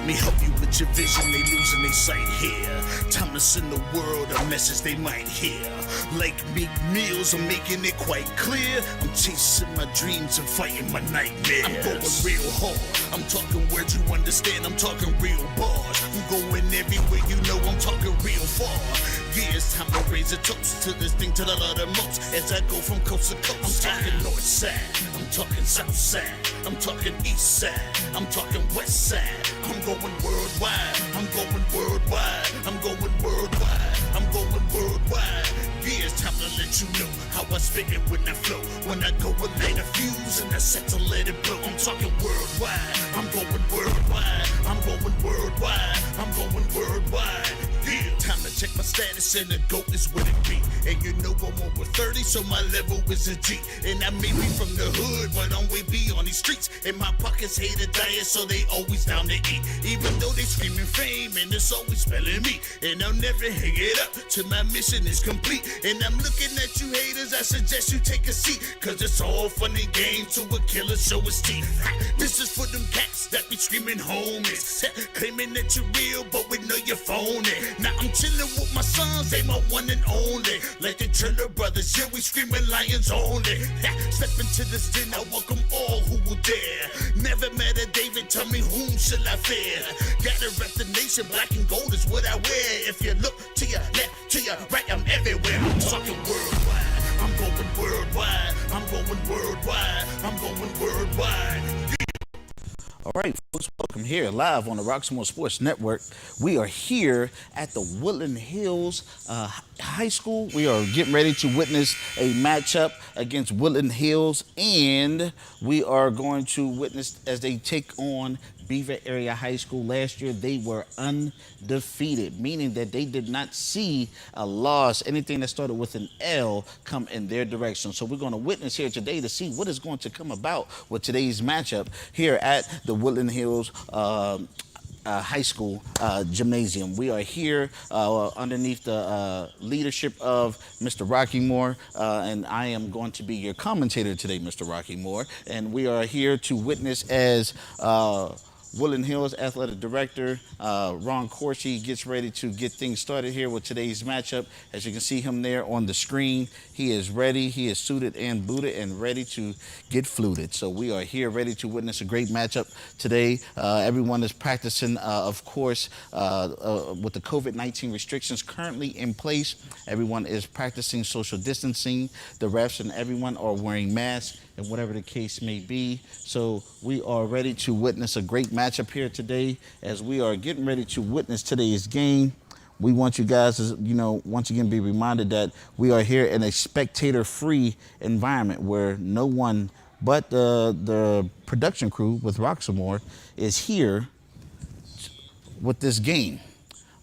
me help you with your vision, they losing their sight here. Time to send the world a message they might hear. Like Meek Mills, I'm making it quite clear. I'm chasing my dreams and fighting my nightmares. I'm going real hard, I'm talking words you understand, I'm talking real bars. I'm going everywhere, you know I'm talking real far. Yeah, it's time to raise a toast to this thing to the love the most. As I go from coast to coast, I'm talking north side, I'm talking south side, I'm talking east side, I'm talking west side. I'm going worldwide, I'm going worldwide, I'm going worldwide, I'm going worldwide. Yeah, it's time to let you know how I spit it when I flow. When I go and light a fuse and I set to let it blow. I'm talking worldwide, I'm going worldwide, I'm going worldwide, I'm going worldwide. Yeah, time to check my status and the GOAT is what it be. And you know I'm over 30, so my level is a G. And I may be from the hood, but I'm way beyond these streets. And my pockets hate a diet, so they always down to eat. Even though they screaming fame, and it's always spelling me. And I'll never hang it up till my mission is complete. And I'm looking at you haters, I suggest you take a seat. Cause it's all fun and games to a killer show his teeth. This is for them cats that be screaming homies. Claiming that you're real, but we know you're phony. Now I'm chilling with my sons, they my one and only. Like the Turner brothers, yeah, we screaming lions only. Step into this den, I welcome all who will dare. Never met a David, tell me whom shall I fear? Gotta rep the nation, black and gold is what I wear. If you look to your left, to your right, I'm everywhere. I'm talking worldwide, I'm going worldwide, I'm going worldwide, I'm going worldwide. All right, folks, welcome here live on the Roxamore Sports Network. We are here at the Woodland Hills High School. We are getting ready to witness a matchup against Woodland Hills, and we are going to witness as they take on Beaver Area High School. Last year, they were undefeated, meaning that they did not see a loss, anything that started with an L, come in their direction. So we're going to witness here today to see what is going to come about with today's matchup here at the Woodland Hills High School Gymnasium. We are here underneath the leadership of Mr. Roxamore, and I am going to be your commentator today, Mr. Roxamore. And we are here to witness as Woodland Hills Athletic Director Ron Corsi gets ready to get things started here with today's matchup. As you can see him there on the screen, he is ready, he is suited and booted and ready to get fluted. So we are here ready to witness a great matchup today. Everyone is practicing, of course, with the COVID-19 restrictions currently in place. Everyone is practicing social distancing. The refs and everyone are wearing masks, and whatever the case may be. So we are ready to witness a great matchup here today. As we are getting ready to witness today's game, we want you guys to, once again be reminded that we are here in a spectator-free environment where no one but the production crew with Roxamore is here with this game.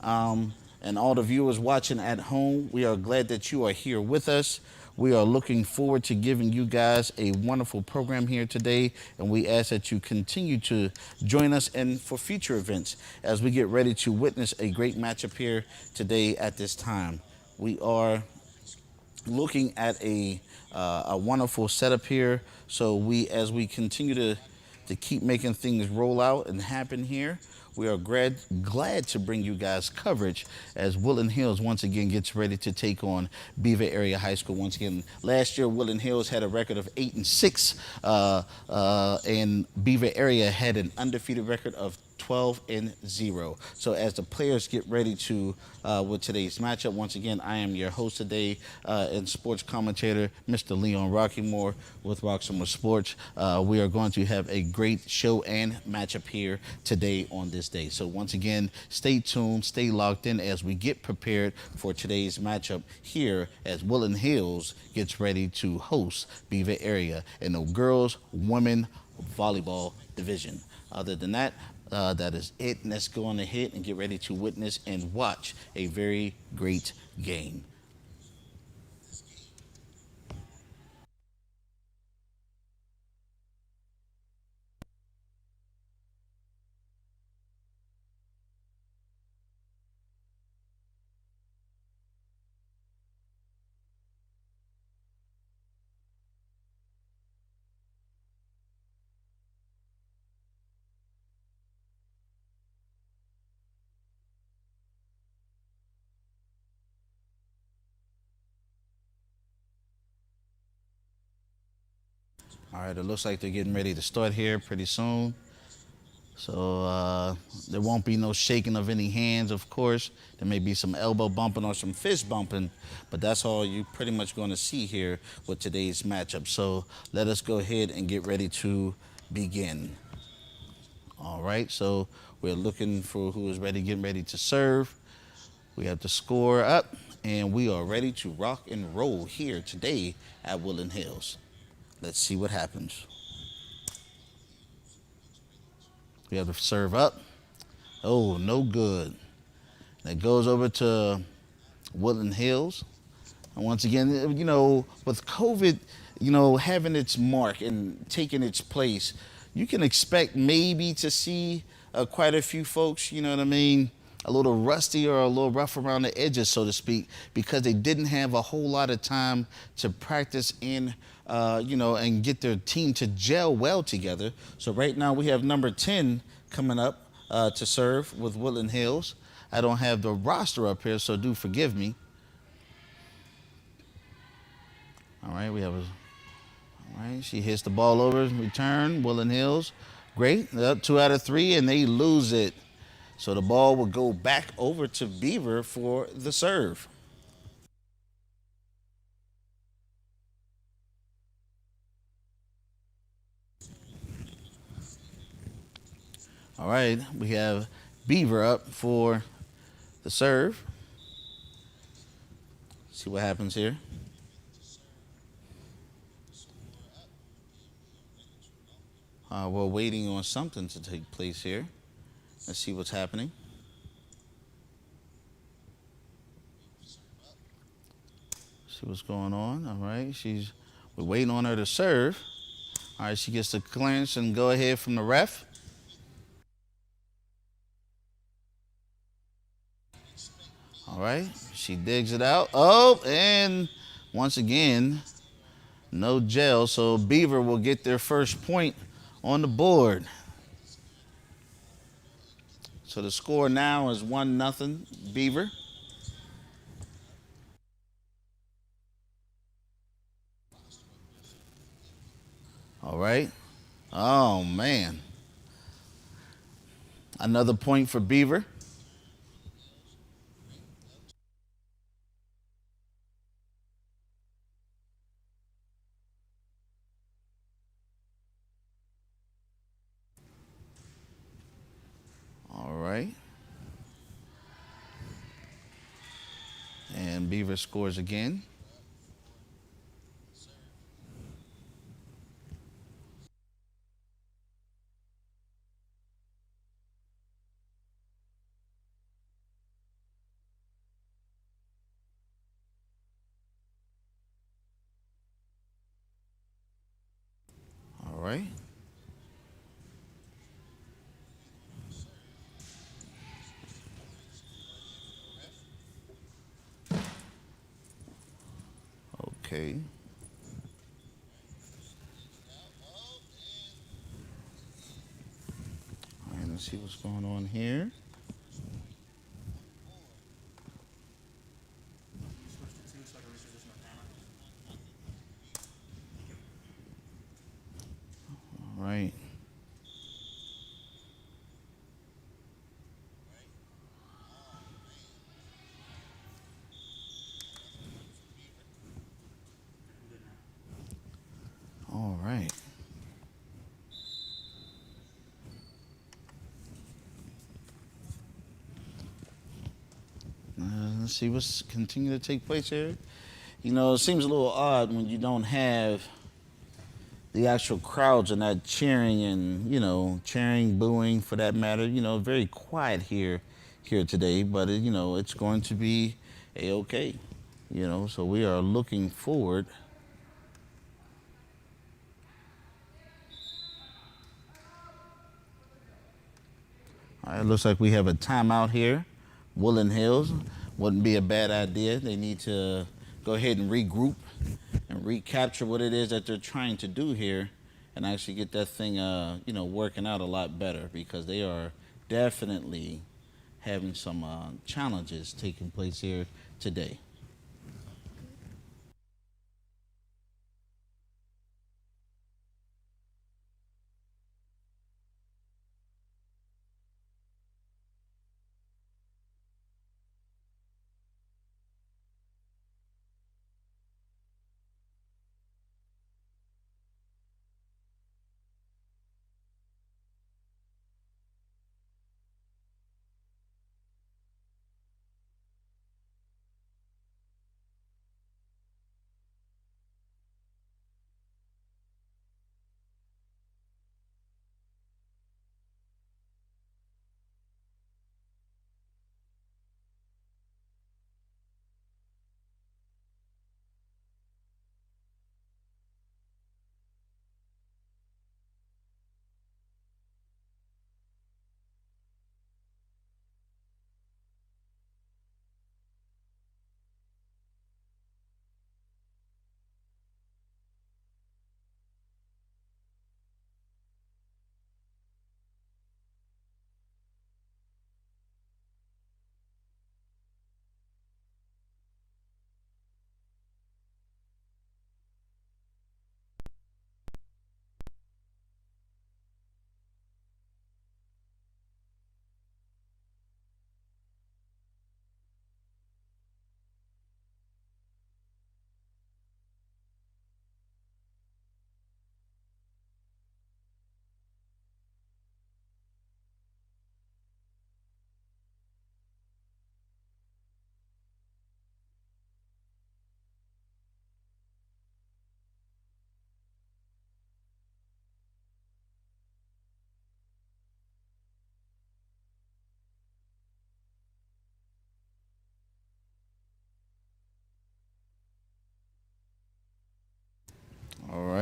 And all the viewers watching at home, we are glad that you are here with us. We are looking forward to giving you guys a wonderful program here today, and we ask that you continue to join us and for future events as we get ready to witness a great matchup here today at this time. We are looking at a wonderful setup here, so as we continue to keep making things roll out and happen here, we are glad to bring you guys coverage as Woodland Hills once again gets ready to take on Beaver Area High School once again. Last year, Woodland Hills had a record of 8-6, and Beaver Area had an undefeated record of 12-0. So as the players get ready to with today's matchup, once again, I am your host today and sports commentator, Mr. Leon Roxamore with Roxamore Sports. We are going to have a great show and matchup here today on this day. So once again, stay tuned, stay locked in as we get prepared for today's matchup here as Woodland Hills gets ready to host Beaver Area in the girls, women volleyball division. Other than that, that is it. And let's go on ahead and get ready to witness and watch a very great game. All right, it looks like they're getting ready to start here pretty soon. So there won't be no shaking of any hands, of course. There may be some elbow bumping or some fist bumping, but that's all you're pretty much going to see here with today's matchup. So let us go ahead and get ready to begin. All right, so we're looking for who is ready, getting ready to serve. We have the score up, and we are ready to rock and roll here today at Woodland Hills. Let's see what happens. We have the serve up. Oh, no good. That goes over to Woodland Hills. And once again, with COVID, having its mark and taking its place, you can expect maybe to see quite a few folks, you know what I mean, a little rusty or a little rough around the edges, so to speak, because they didn't have a whole lot of time to practice and get their team to gel well together. So right now we have number 10 coming up to serve with Woodland Hills. I don't have the roster up here, so do forgive me. All right, all right, she hits the ball over, return, Woodland Hills. Great, 2 out of 3, and they lose it. So the ball will go back over to Beaver for the serve. All right, we have Beaver up for the serve. See what happens here. We're waiting on something to take place here. Let's see what's happening. See what's going on. All right, we're waiting on her to serve. All right, she gets the clearance and go ahead from the ref. All right, she digs it out. Oh, and once again, no gel. So Beaver will get their first point on the board. So the score now is 1-0 Beaver. All right. Oh, man. Another point for Beaver. All right. And Beaver scores again. All right. Okay. All right, let's see what's going on here. All right. All right. Let's see what's continuing to take place here. It seems a little odd when you don't have the actual crowds are not cheering and, cheering, booing for that matter. Very quiet here today, but it's going to be a-okay. So we are looking forward. All right, it looks like we have a timeout here. Woodland Hills wouldn't be a bad idea. They need to go ahead and regroup and recapture what it is that they're trying to do here and actually get that thing, working out a lot better, because they are definitely having some challenges taking place here today.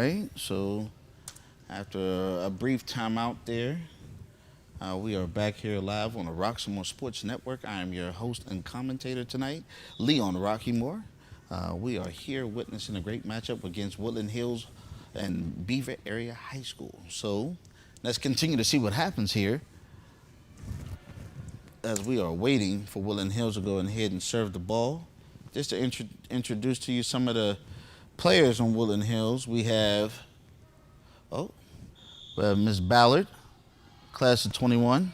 right, so after a brief timeout there, we are back here live on the Roxamore Sports Network. I am your host and commentator tonight, Leon Rockymore. We are here witnessing a great matchup against Woodland Hills and Beaver Area High School. So let's continue to see what happens here as we are waiting for Woodland Hills to go ahead and serve the ball. Just to introduce to you some of the players on Woodland Hills, we have Miss Ballard, class of 21.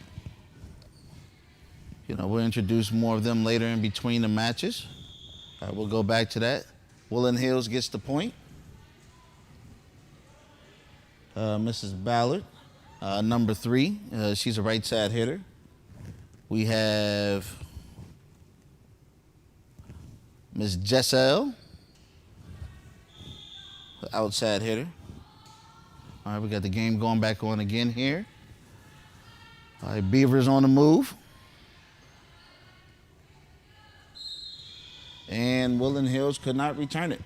We'll introduce more of them later in between the matches. We'll go back to that. Woodland Hills gets the point. Mrs. Ballard, number 3. She's a right side hitter. We have Miss Jessel, outside hitter. All right, we got the game going back on again here. All right, Beavers on the move. And Woodland Hills could not return it.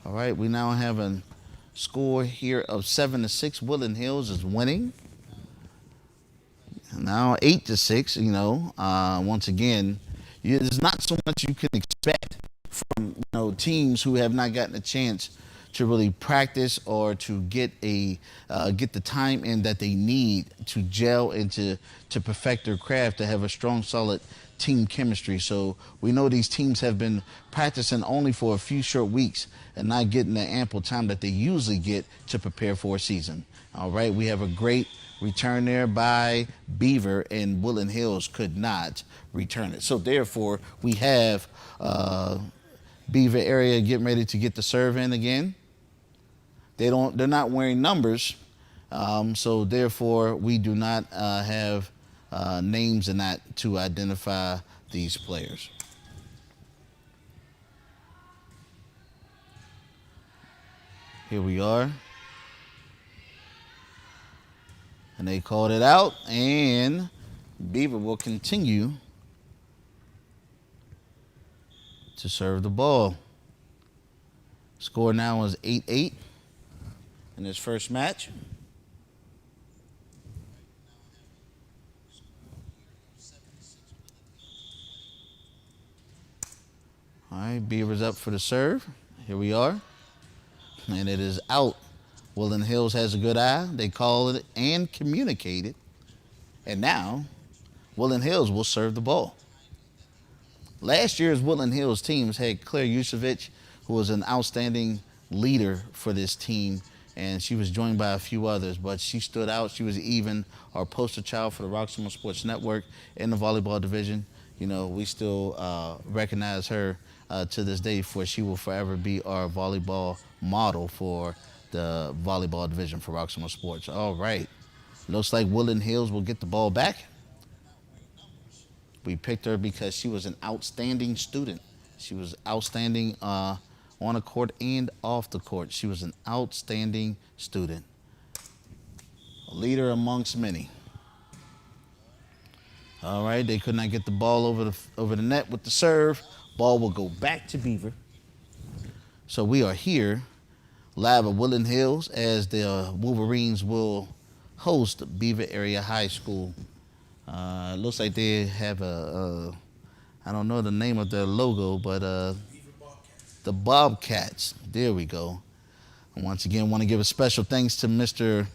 All right, we now have a score here of 7-6. Woodland Hills is winning. Now 8-6. Once again, there's not so much you can expect from teams who have not gotten a chance to really practice or to get the time in that they need to gel and to perfect their craft, to have a strong, solid team chemistry. So we know these teams have been practicing only for a few short weeks and not getting the ample time that they usually get to prepare for a season. All right, we have a great return there by Beaver, and Woodland Hills could not return it. So therefore, we have Beaver Area getting ready to get the serve in again. They're not wearing numbers, so therefore we do not have names in that to identify these players. Here we are. And they called it out, and Beaver will continue to serve the ball. Score now is 8-8 in this first match. All right, Beaver's up for the serve. Here we are. And it is out. Woodland Hills has a good eye. They call it and communicate it. And now, Woodland Hills will serve the ball. Last year's Woodland Hills teams had Claire Yusevich, who was an outstanding leader for this team, and she was joined by a few others, but she stood out. She was even our poster child for the Roxamore Sports Network in the volleyball division. We still recognize her to this day, for she will forever be our volleyball model for the volleyball division for Roxamore Sports. All right. Looks like Woodland Hills will get the ball back. We picked her because she was an outstanding student. She was outstanding on the court and off the court. She was an outstanding student. A leader amongst many. All right, they could not get the ball over the net with the serve. Ball will go back to Beaver. So we are here live at Woodland Hills as the Wolverines will host Beaver Area High School. It looks like they have I don't know the name of their logo, but the Bobcats. There we go. And once again, want to give a special thanks to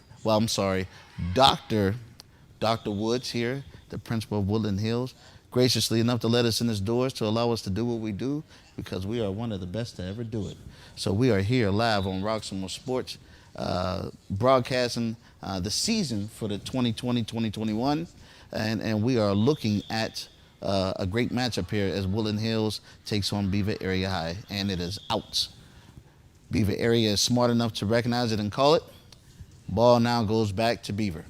Dr. Woods here, the principal of Woodland Hills, graciously enough to let us in his doors to allow us to do what we do, because we are one of the best to ever do it. So we are here live on Roxamore Sports, broadcasting the season for the 2020-2021, and we are looking at a great matchup here as Woodland Hills takes on Beaver Area High, and it is out. Beaver Area is smart enough to recognize it and call it. Ball now goes back to Beaver.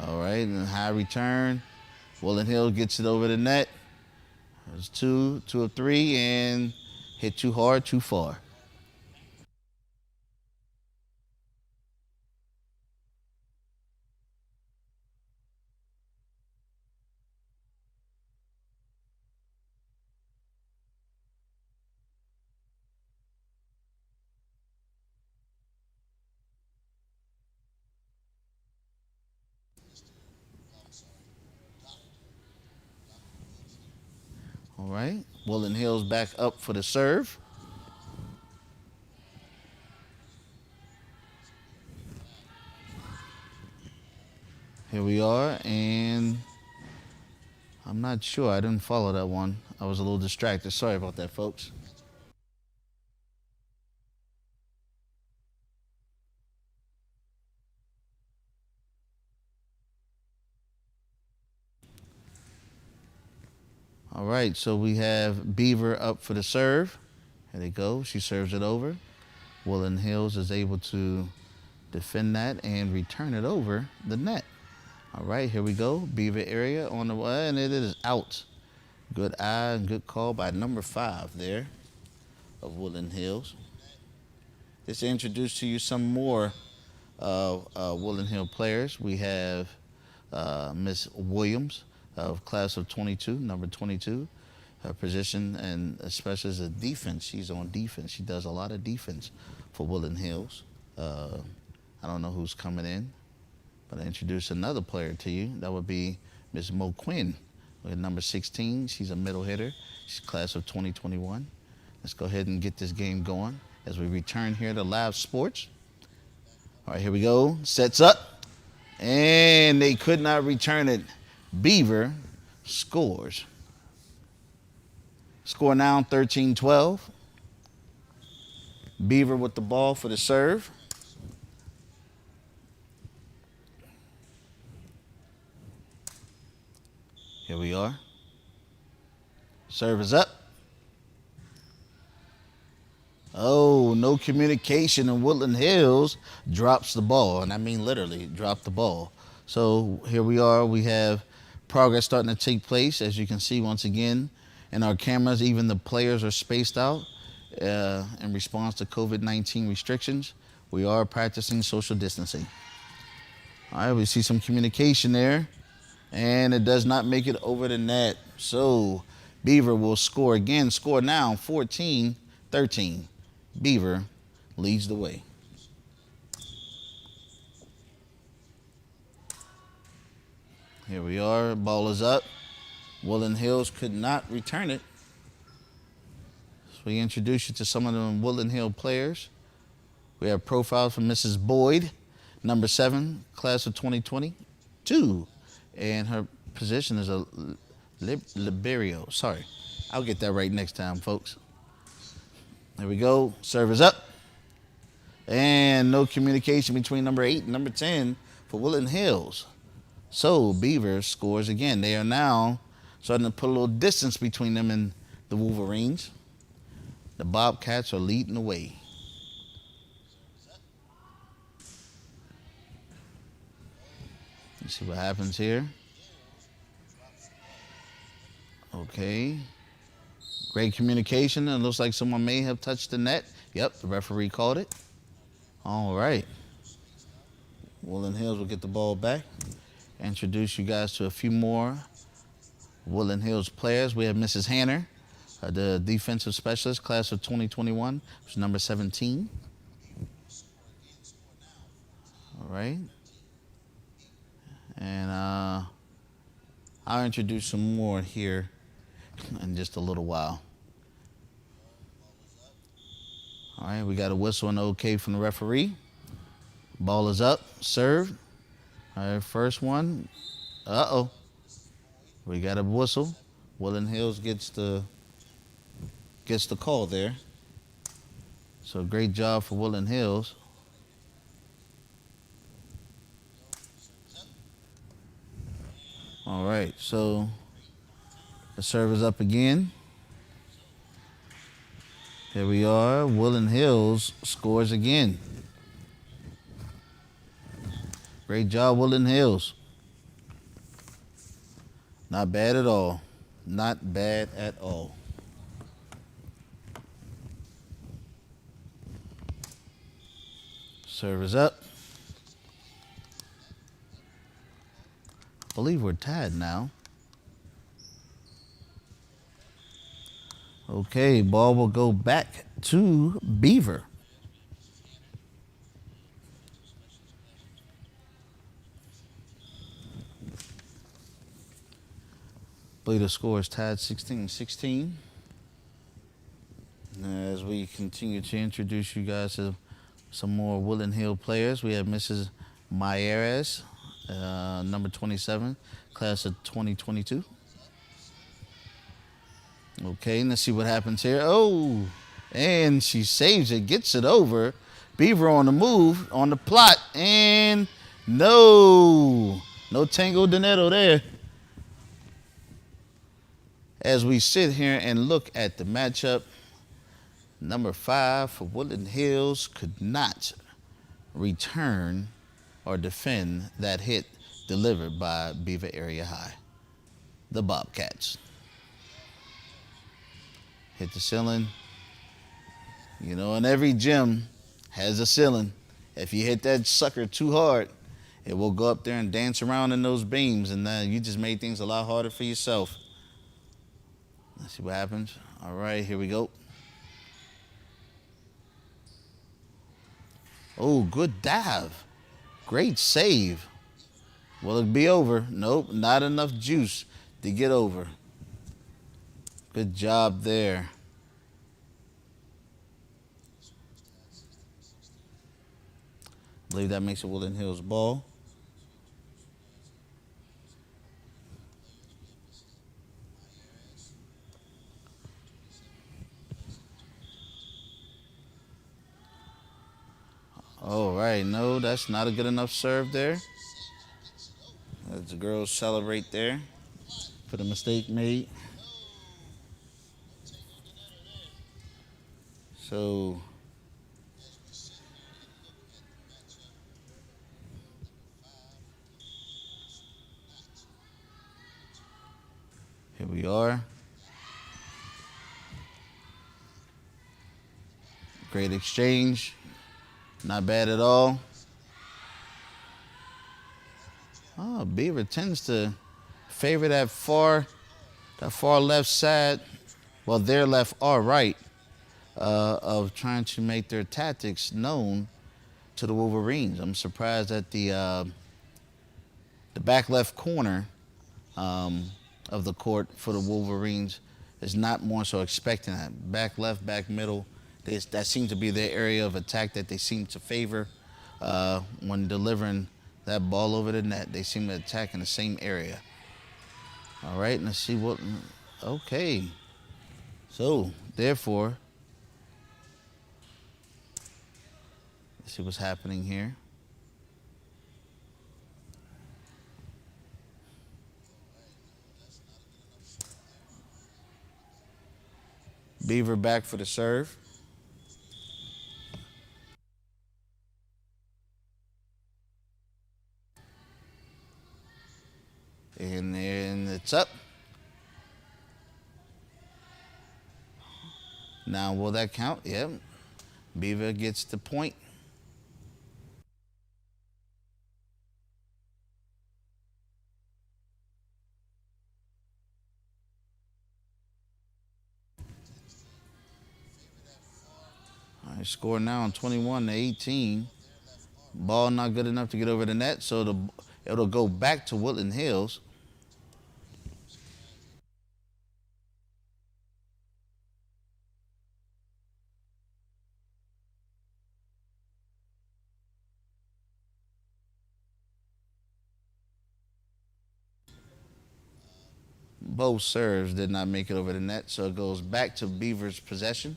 All right, and high return. Woodland Hills gets it over the net. There's two of three, and hit too hard, too far. All right, Woodland Hills back up for the serve. Here we are, and I'm not sure. I didn't follow that one. I was a little distracted. Sorry about that, folks. All right, so we have Beaver up for the serve. Here they go. She serves it over. Woodland Hills is able to defend that and return it over the net. All right, here we go. Beaver Area on the way, and it is out. Good eye and good call by number 5 there of Woodland Hills. Just to introduce to you some more Woodland Hill players. We have Miss Williams of class of 22, number 22. Her position, and especially as a defense, she's on defense. She does a lot of defense for Woodland Hills. I don't know who's coming in, but I introduce another player to you. That would be Miss Mo Quinn, with number 16. She's a middle hitter. She's class of 2021. Let's go ahead and get this game going as we return here to live sports. All right, here we go. Sets up, and they could not return it. Beaver scores. Score now 13-12. Beaver with the ball for the serve. Here we are. Serve is up. Oh, no communication, and Woodland Hills drops the ball, and I mean literally dropped the ball. So here we are. We have progress starting to take place. As you can see once again in our cameras, even the players are spaced out in response to COVID-19 restrictions. We are practicing social distancing. All right, we see some communication there, and it does not make it over the net. So Beaver will score again. Score now 14-13. Beaver leads the way. Here we are. Ball is up. Woodland Hills could not return it. So we introduce you to some of the Woodland Hill players. We have profiles from Mrs. Boyd, number 7, class of 2022. And her position is a libero. Sorry. I'll get that right next time, folks. There we go. Serve is up. And no communication between number 8 and number 10 for Woodland Hills. So Beaver scores again. They are now starting to put a little distance between them and the Wolverines. The Bobcats are leading the way. Let's see what happens here. Okay. Great communication. It looks like someone may have touched the net. Yep, the referee called it. All right. Woodland Hills will get the ball back. Introduce you guys to a few more Woodland Hills players. We have Mrs. Hanner, the defensive specialist, class of 2021, which is number 17. All right. And I'll introduce some more here in just a little while. All right, we got a whistle and okay from the referee. Ball is up, served. All right, first one, Uh-oh. We got a whistle. Woodland Hills gets the call there. So great job for Woodland Hills. All right, so the serve is up again. Here we are. Woodland Hills scores again. Great job, Woodland Hills. Not bad at all. Not bad at all. Serve is up. I believe we're tied now. Okay, ball will go back to Beaver. I believe the score is tied 16-16. As we continue to introduce you guys to some more Woodland Hill players, we have Mrs. Mayeres, number 27, class of 2022. Okay, let's see what happens here. Oh, and she saves it, gets it over. Beaver on the move, on the plot, and no tango de netto there. As we sit here and look at the matchup, number 5 for Woodland Hills could not return or defend that hit delivered by Beaver Area High. The Bobcats. Hit the ceiling. You know, and every gym has a ceiling. If you hit that sucker too hard, it will go up there and dance around in those beams, and then you just made things a lot harder for yourself. Let's see what happens. All right, here we go. Oh, good dive. Great save. Will it be over? Nope, not enough juice to get over. Good job there. I believe that makes it Woodland Hills ball. All right, no, that's not a good enough serve there. As the girls celebrate there for the mistake made. So here we are. Great exchange. Not bad at all. Oh, Beaver tends to favor that far left side, well, their left or right, of trying to make their tactics known to the Wolverines. I'm surprised that the back left corner of the court for the Wolverines is not more so expecting that. Back left, back middle, that seems to be their area of attack that they seem to favor when delivering that ball over the net. They seem to attack in the same area. All right, let's see what, okay. So, therefore, let's see what's happening here. Beaver back for the serve. And then it's up. Now, will that count? Yep. Beaver gets the point. All right, score now on 21-18. Ball not good enough to get over the net, so it'll go back to Woodland Hills. both serves did not make it over the net, so it goes back to Beaver's possession.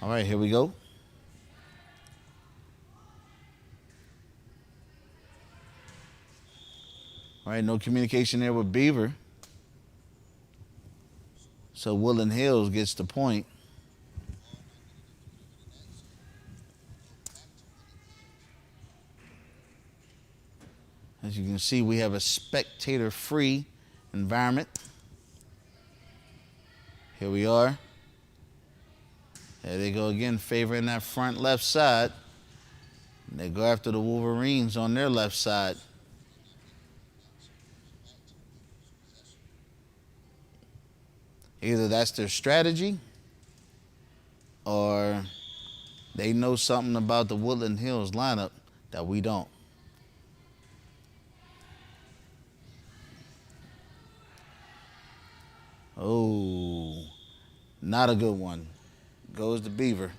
All right, here we go. All right, no communication there with Beaver. So Woodland Hills gets the point. As you can see, we have a spectator-free environment. Here we are. There they go again, favoring that front left side. And they go after the Wolverines on their left side. Either that's their strategy or they know something about the Woodland Hills lineup that we don't. Oh, not a good one. Goes to Beaver.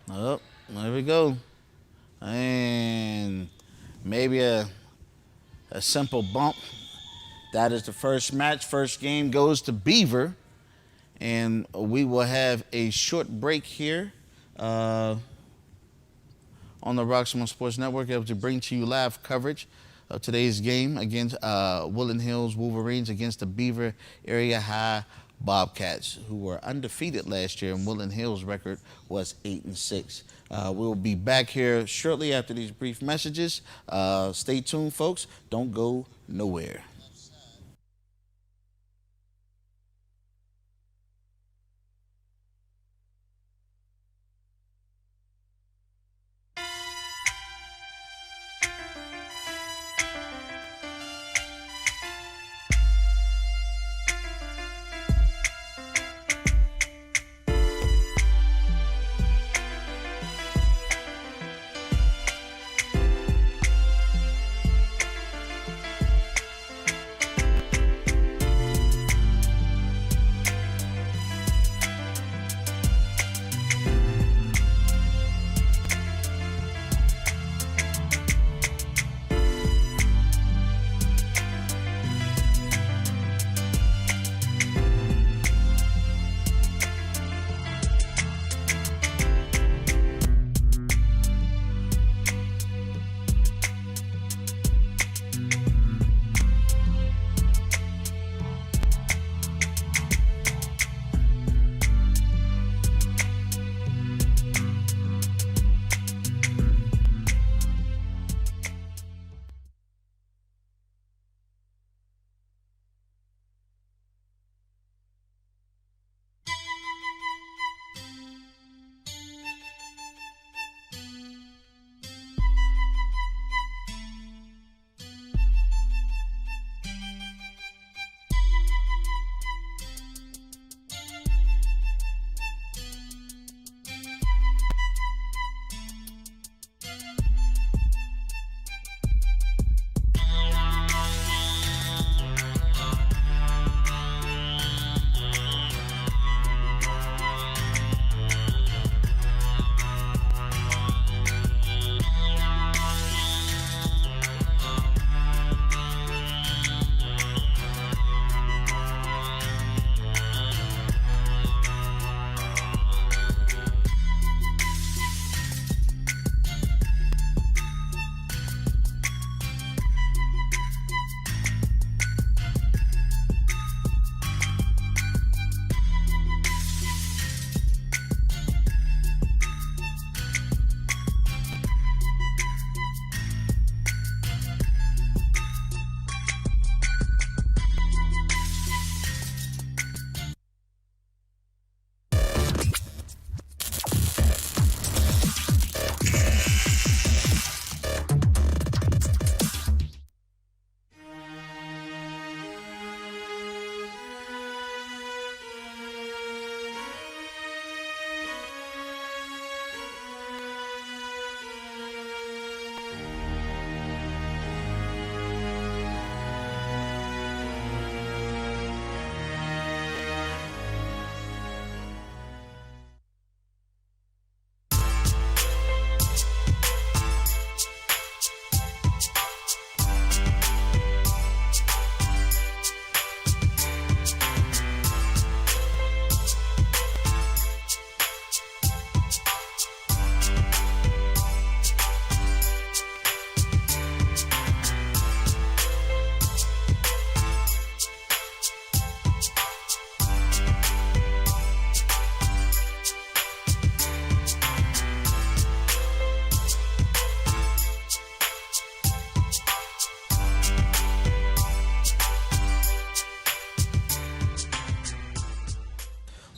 Oh, there we go. And maybe a simple bump. That is the first match. First game goes to Beaver. And we will have a short break here on the Roxamore Sports Network, able to bring to you live coverage of today's game against Woodland Hills Wolverines against the Beaver Area High Bobcats, who were undefeated last year, and Woodland Hills' record was 8-6. We'll be back here shortly after these brief messages. Stay tuned, folks. Don't go nowhere.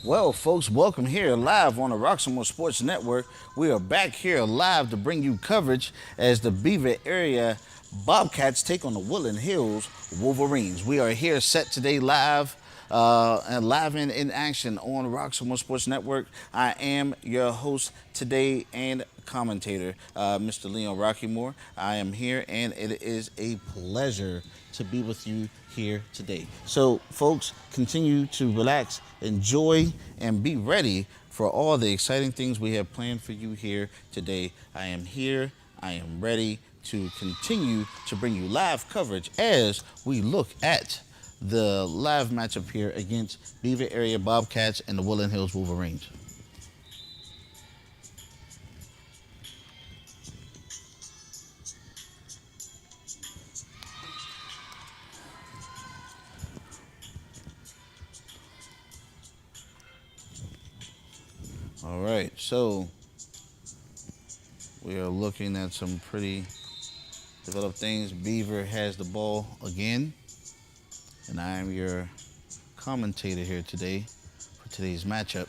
Well, folks, welcome here live on the Roxamore Sports Network. We are back here live to bring you coverage as the Beaver Area Bobcats take on the Woodland Hills Wolverines. We are here set today live and live in action on Roxamore Sports Network. I am your host today and commentator, Mr. Leon Rockymore. I am here, and it is a pleasure to be with you here today. So, folks, continue to relax, enjoy, and be ready for all the exciting things we have planned for you here today. I am here. I am ready to continue to bring you live coverage as we look at the live matchup here against Beaver Area Bobcats and the Woodland Hills Wolverines. All right, so we are looking at some pretty developed things. Beaver has the ball again, and I am your commentator here today for today's matchup.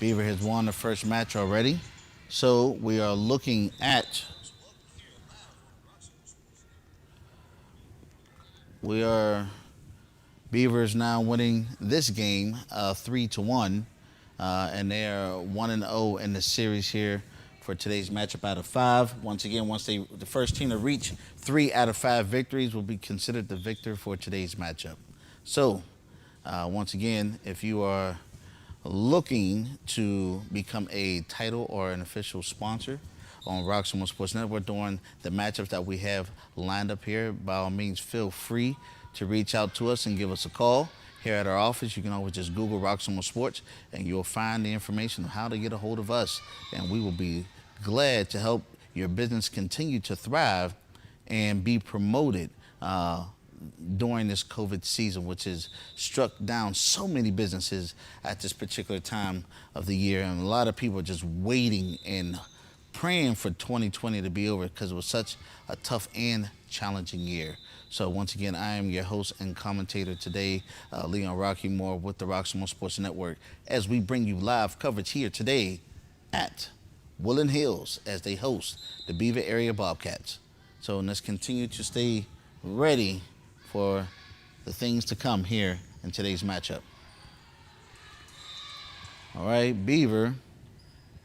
Beaver has won the first match already, so we are looking at Beaver is now winning this game 3-1. And they are 1-0 in the series here for today's matchup out of 5. Once again, the first team to reach 3 out of 5 victories will be considered the victor for today's matchup. So, once again, if you are looking to become a title or an official sponsor on Roxamore Sports Network during the matchups that we have lined up here, by all means, feel free to reach out to us and give us a call. Here at our office, you can always just Google Roxamore Sports and you'll find the information on how to get a hold of us. And we will be glad to help your business continue to thrive and be promoted during this COVID season, which has struck down so many businesses at this particular time of the year. And a lot of people are just waiting and praying for 2020 to be over because it was such a tough and challenging year. So once again, I am your host and commentator today, Leon Rockymore with the Roxamore Sports Network, as we bring you live coverage here today at Woodland Hills as they host the Beaver Area Bobcats. So let's continue to stay ready for the things to come here in today's matchup. All right, Beaver,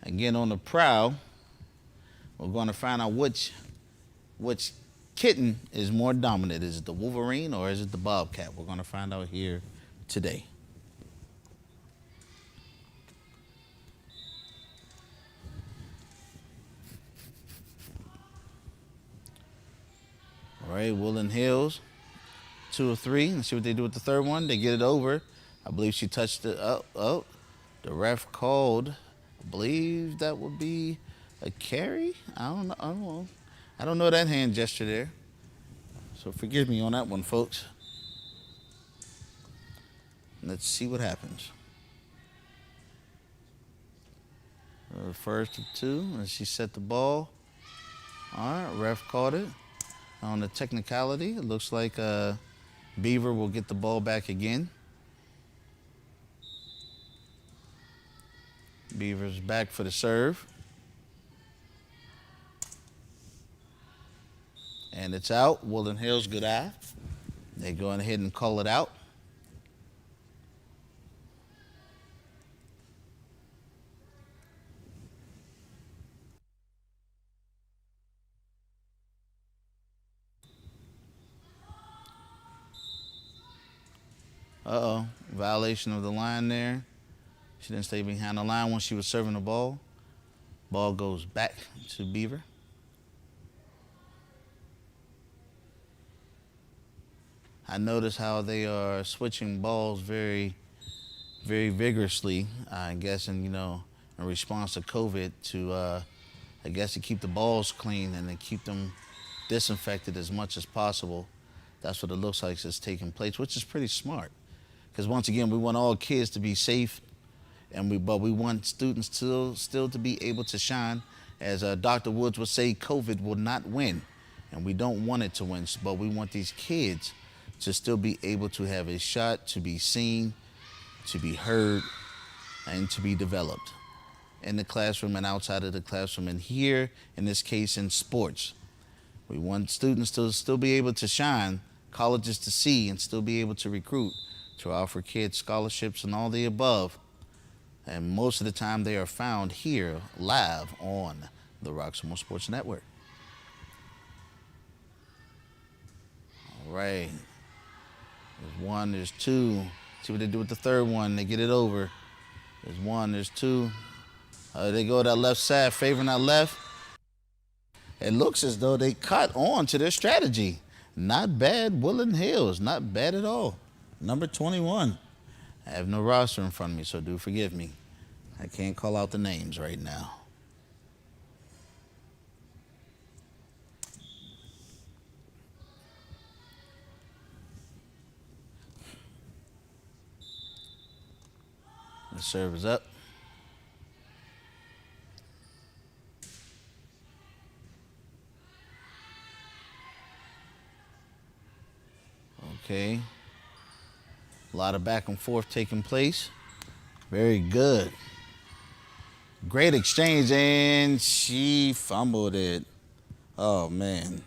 again on the prowl. We're going to find out which kitten is more dominant. Is it the Wolverine or is it the Bobcat? We're going to find out here today. All right, Woodland Hills, 2 of 3. Let's see what they do with the third one. They get it over. I believe she touched it. The ref called. I believe that would be a carry. I don't know. I don't know that hand gesture there. So forgive me on that one, folks. Let's see what happens. First of 2, and she set the ball. All right, ref caught it. On the technicality, it looks like Beaver will get the ball back again. Beaver's back for the serve. And it's out. Woodland Hills, good eye. They go ahead and call it out. Violation of the line there. She didn't stay behind the line when she was serving the ball. Ball goes back to Beaver. I notice how they are switching balls very, very vigorously, I guess, in response to COVID to keep the balls clean and to keep them disinfected as much as possible. That's what it looks like is taking place, which is pretty smart. Because once again, we want all kids to be safe, but we want students still to be able to shine. As Dr. Woods would say, COVID will not win, and we don't want it to win, but we want these kids to still be able to have a shot, to be seen, to be heard, and to be developed in the classroom and outside of the classroom, and here, in this case, in sports. We want students to still be able to shine, colleges to see, and still be able to recruit, to offer kids scholarships and all the above. And most of the time they are found here live on the Roxamore Sports Network. All right. There's one, there's two. See what they do with the third one. They get it over. There's one, there's two. They go to that left side, favoring that left. It looks as though they caught on to their strategy. Not bad, Woodland Hills. Not bad at all. Number 21. I have no roster in front of me, so do forgive me. I can't call out the names right now. The serve is up. Okay. A lot of back and forth taking place. Very good. Great exchange, and she fumbled it. Oh, man.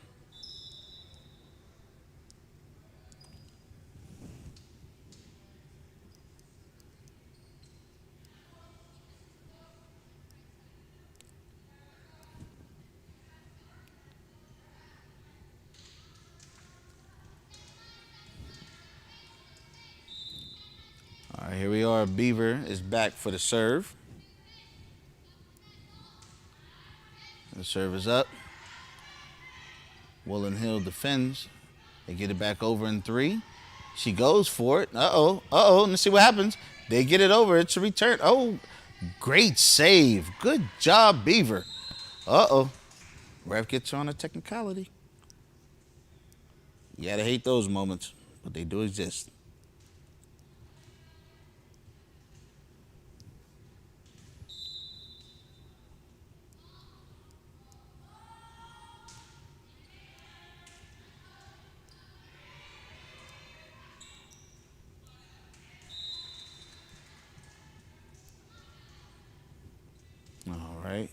All right, here we are. Beaver is back for the serve. The serve is up. Woodland Hill defends. They get it back over in three. She goes for it. Uh-oh. Uh-oh. Let's see what happens. They get it over. It's a return. Oh, great save. Good job, Beaver. Uh-oh. Ref gets on a technicality. You gotta hate those moments, but they do exist. All right.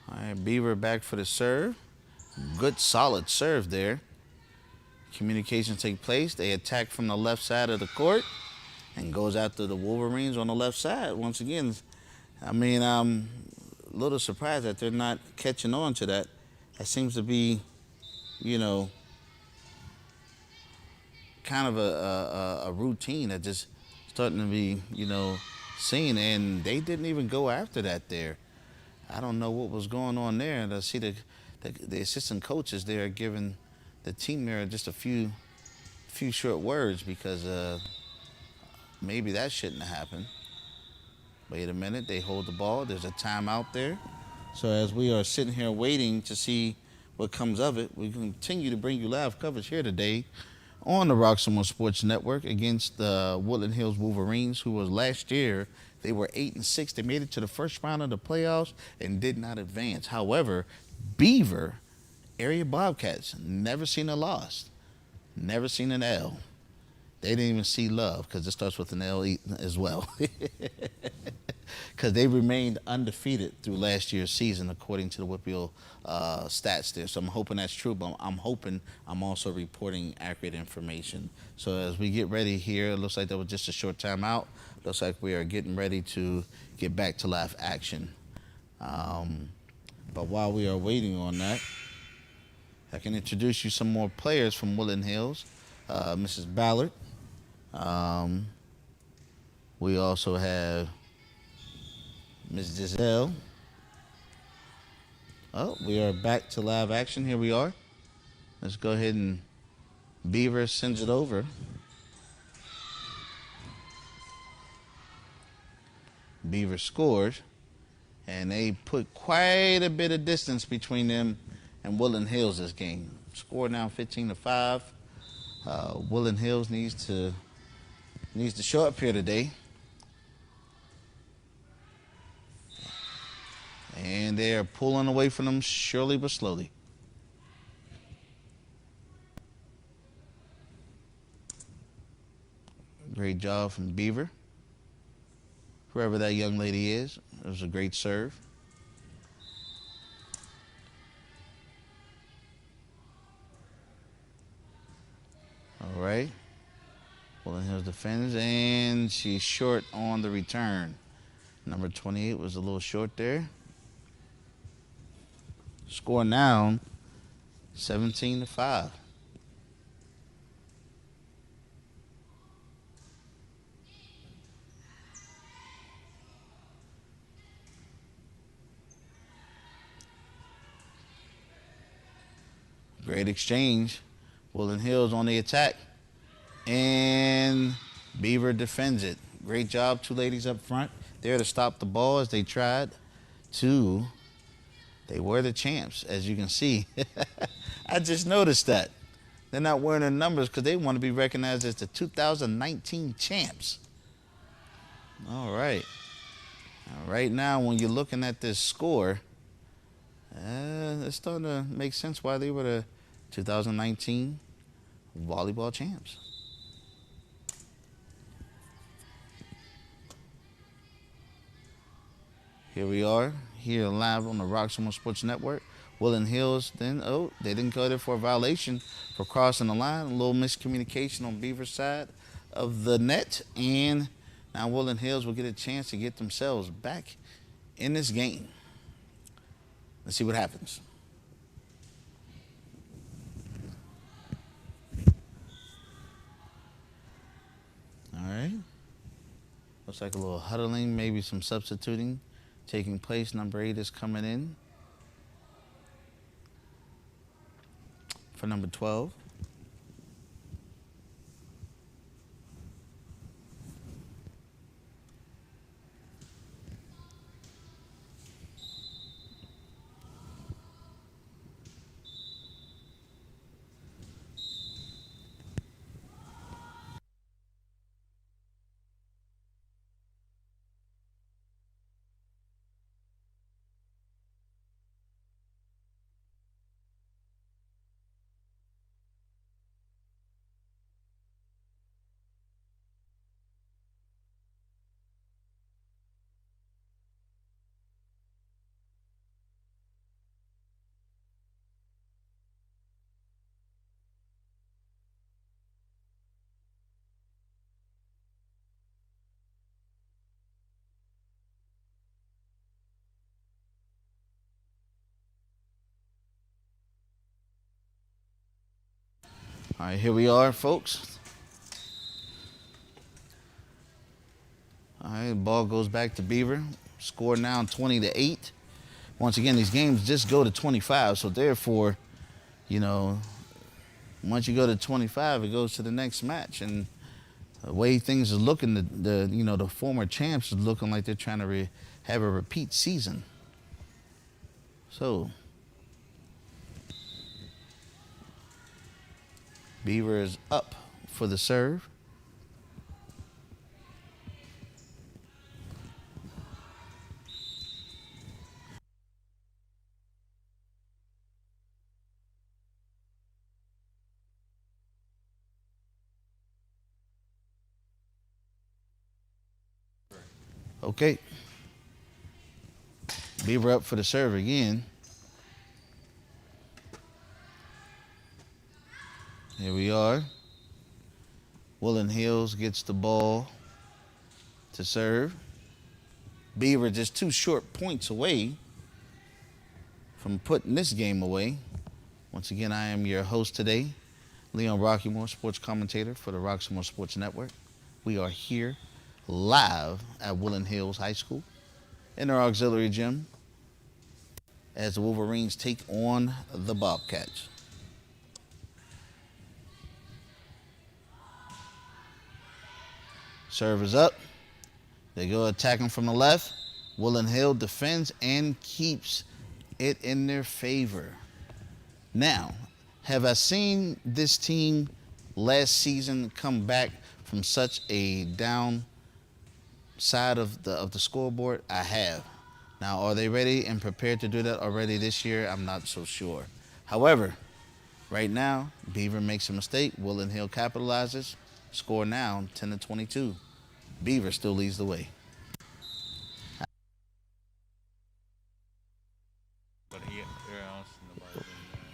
All right, Beaver back for the serve. Good, solid serve there. Communications take place. They attack from the left side of the court and goes after the Wolverines on the left side. Once again, I mean, I'm a little surprised that they're not catching on to that. That seems to be, you know, kind of a routine that just starting to be, you know, seen. And they didn't even go after that there. I don't know what was going on there. And I see the assistant coaches there giving the team there just a few short words because maybe that shouldn't have happened. Wait a minute, they hold the ball. There's a timeout there. So as we are sitting here waiting to see what comes of it, we continue to bring you live coverage here today on the Roxamore Sports Network against the Woodland Hills Wolverines, who was last year. They were 8-6. They made it to the first round of the playoffs and did not advance. However, Beaver Area Bobcats, never seen a loss, never seen an L. They didn't even see love because it starts with an L as well. Because they remained undefeated through last year's season, according to the Whitfield stats there. So I'm hoping that's true, but I'm hoping I'm also reporting accurate information. So as we get ready here, it looks like that was just a short timeout. Looks like we are getting ready to get back to live action. But while we are waiting on that, I can introduce you some more players from Woodland Hills. Mrs. Ballard. We also have Ms. Giselle. Oh, we are back to live action. Here we are. Let's go ahead and Beaver sends it over. Beaver scores. And they put quite a bit of distance between them and Woodland Hills this game. Score now 15-5. Woodland Hills needs to show up here today. And they are pulling away from them surely but slowly. Great job from Beaver. Whoever that young lady is, it was a great serve. All right. Woodland Hills defends, and she's short on the return. Number 28 was a little short there. Score now 17-5. Great exchange. Woodland Hills on the attack. And Beaver defends it. Great job, two ladies up front there to stop the ball as they tried to. They were the champs, as you can see. I just noticed that. They're not wearing their numbers because they want to be recognized as the 2019 champs. All right. Right now, when you're looking at this score, it's starting to make sense why they were the 2019 volleyball champs. Here we are, here live on the Roxamore Sports Network. Woodland Hills, then, they didn't go there for a violation for crossing the line. A little miscommunication on Beaver's side of the net. And now Woodland Hills will get a chance to get themselves back in this game. Let's see what happens. All right. Looks like a little huddling, maybe some substituting taking place. Number 8 is coming in for number 12. All right, here we are, folks. All right, ball goes back to Beaver. Score now 20-8. Once again, these games just go to 25, so therefore, once you go to 25, it goes to the next match. And the way things are looking, the former champs is looking like they're trying to have a repeat season. So Beaver is up for the serve. Okay. Beaver up for the serve again. Here we are. Woodland Hills gets the ball to serve. Beaver just 2 short points away from putting this game away. Once again, I am your host today, Leon Roxamore, sports commentator for the Roxamore Sports Network. We are here live at Woodland Hills High School in our auxiliary gym as the Wolverines take on the Bobcats. Serve is up. They go attacking from the left. Woodland Hill defends and keeps it in their favor. Now, have I seen this team last season come back from such a down side of the scoreboard? I have. Now, are they ready and prepared to do that already this year? I'm not so sure. However, right now, Beaver makes a mistake. Woodland Hill capitalizes. Score now 10-22. Beaver still leads the way.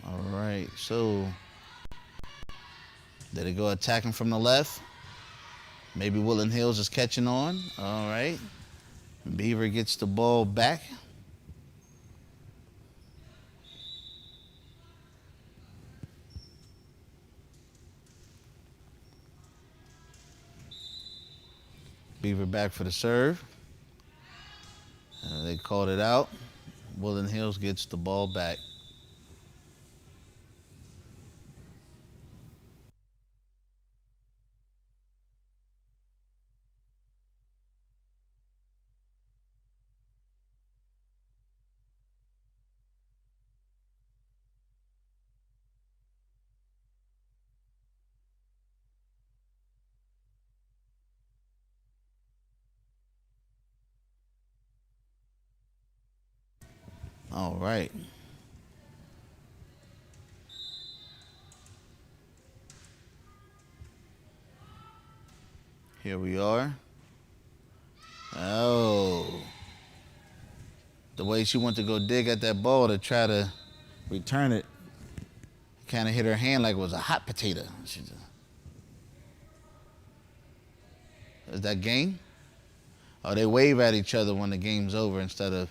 All right, so did it go attacking from the left? Maybe Woodland Hills is catching on. All right. Beaver gets the ball back. Beaver back for the serve. They called it out. Woodland Hills gets the ball back. All right. Here we are. Oh. The way she went to go dig at that ball to try to return it, kind of hit her hand like it was a hot potato. Is that game? Oh, they wave at each other when the game's over instead of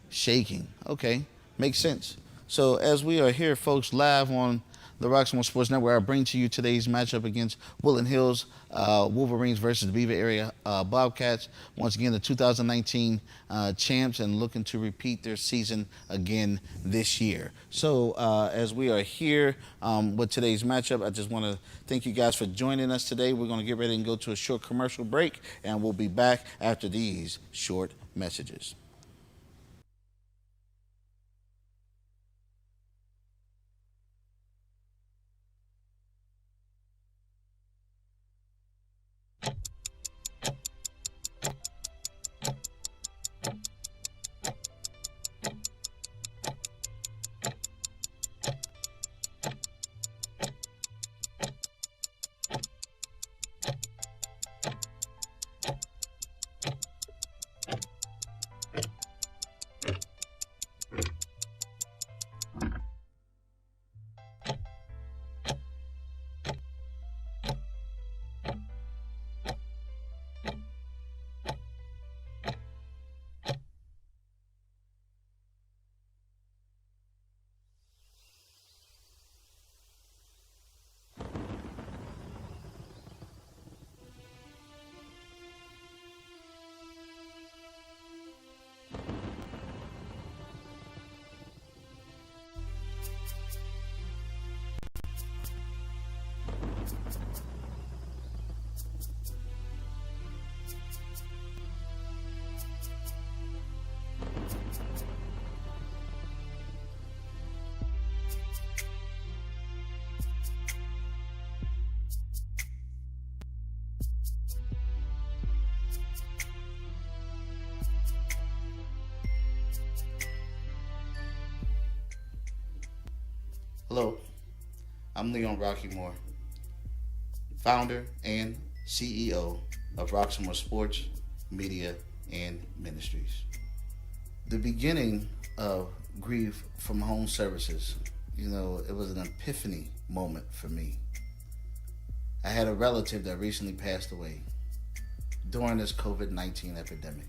shaking. Okay, makes sense. So as we are here, folks, live on the Roxamore Sports Network, I bring to you today's matchup against Woodland Hills Wolverines versus the Beaver Area Bobcats. Once again, the 2019 champs and looking to repeat their season again this year. So as we are here with today's matchup, I just want to thank you guys for joining us today. We're going to get ready and go to a short commercial break, and we'll be back after these short messages. Hello, I'm Leon Rockymore, founder and CEO of Roxamore Sports, Media, and Ministries. The beginning of Grief from Home Services, it was an epiphany moment for me. I had a relative that recently passed away during this COVID-19 epidemic.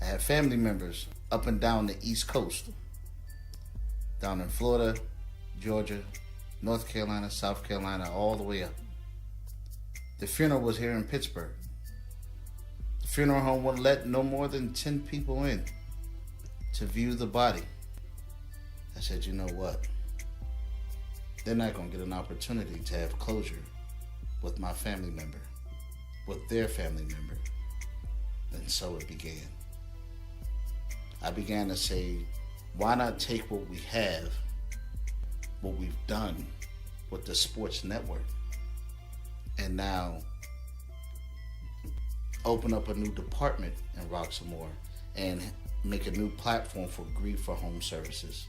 I had family members up and down the East Coast, down in Florida, Georgia, North Carolina, South Carolina, all the way up. The funeral was here in Pittsburgh. The funeral home wouldn't let no more than 10 people in to view the body. I said, you know what? They're not going to get an opportunity to have closure with my family member, with their family member. And so it began. I began to say, why not take what we have, what we've done with the sports network, and now open up a new department in Roxamore and make a new platform for Grief for Home Services.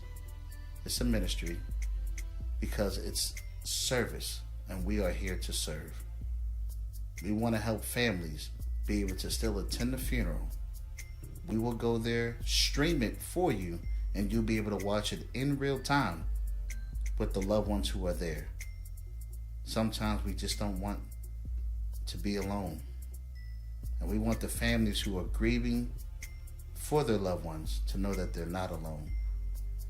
It's a ministry because it's service, and we are here to serve. We want to help families be able to still attend the funeral. We will go there, stream it for you, and you'll be able to watch it in real time with the loved ones who are there. Sometimes we just don't want to be alone. And we want the families who are grieving for their loved ones to know that they're not alone,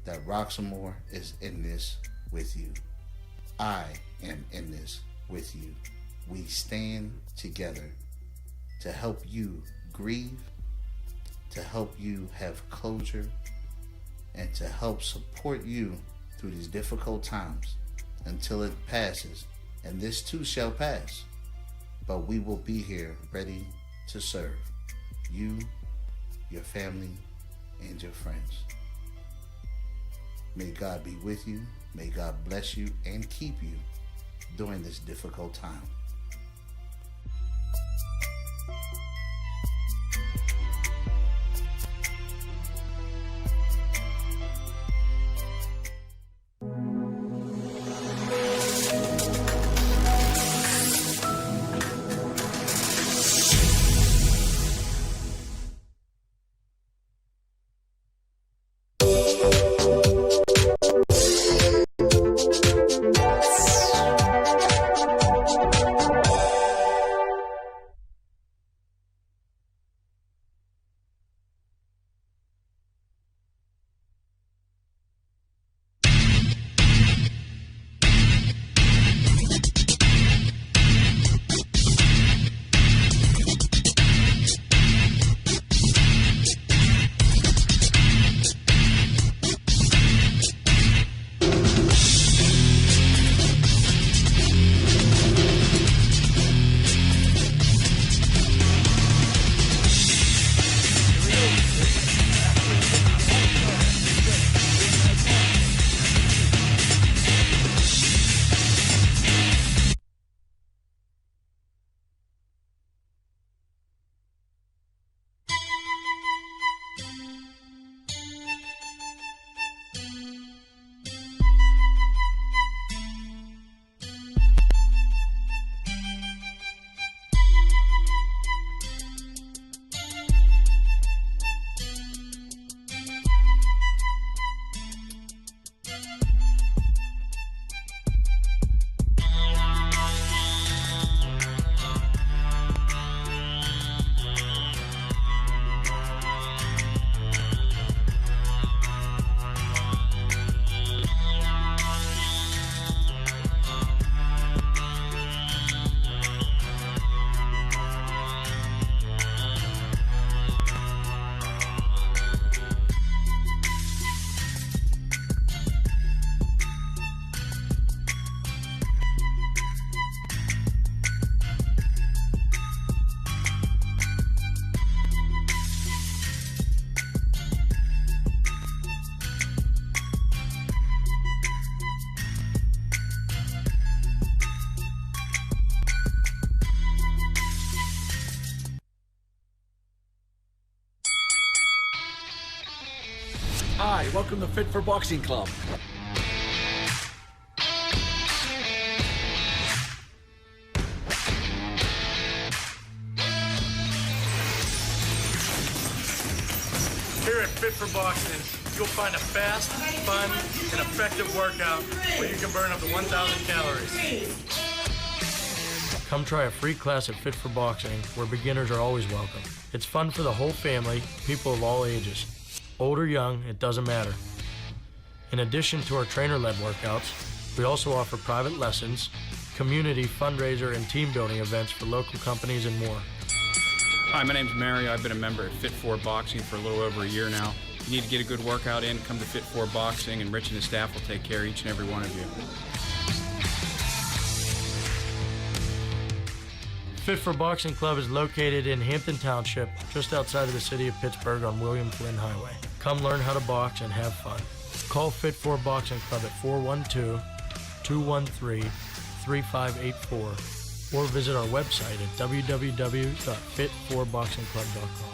that Roxamore is in this with you. I am in this with you. We stand together to help you grieve, to help you have closure, and to help support you through these difficult times until it passes. And this too shall pass. But we will be here ready to serve you, your family, and your friends. May God be with you. May God bless you and keep you during this difficult time. Hi, welcome to Fit for Boxing Club. Here at Fit for Boxing, you'll find a fast, fun, and effective workout where you can burn up to 1,000 calories. Come try a free class at Fit for Boxing, where beginners are always welcome. It's fun for the whole family, people of all ages. Old or young, it doesn't matter. In addition to our trainer-led workouts, we also offer private lessons, community, fundraiser, and team building events for local companies and more. Hi, my name's Mario. I've been a member at Fit 4 Boxing for a little over a year now. If you need to get a good workout in, come to Fit 4 Boxing, and Rich and his staff will take care of each and every one of you. Fit for Boxing Club is located in Hampton Township, just outside of the city of Pittsburgh on William Flynn Highway. Come learn how to box and have fun. Call Fit for Boxing Club at 412-213-3584 or visit our website at www.fit4boxingclub.com.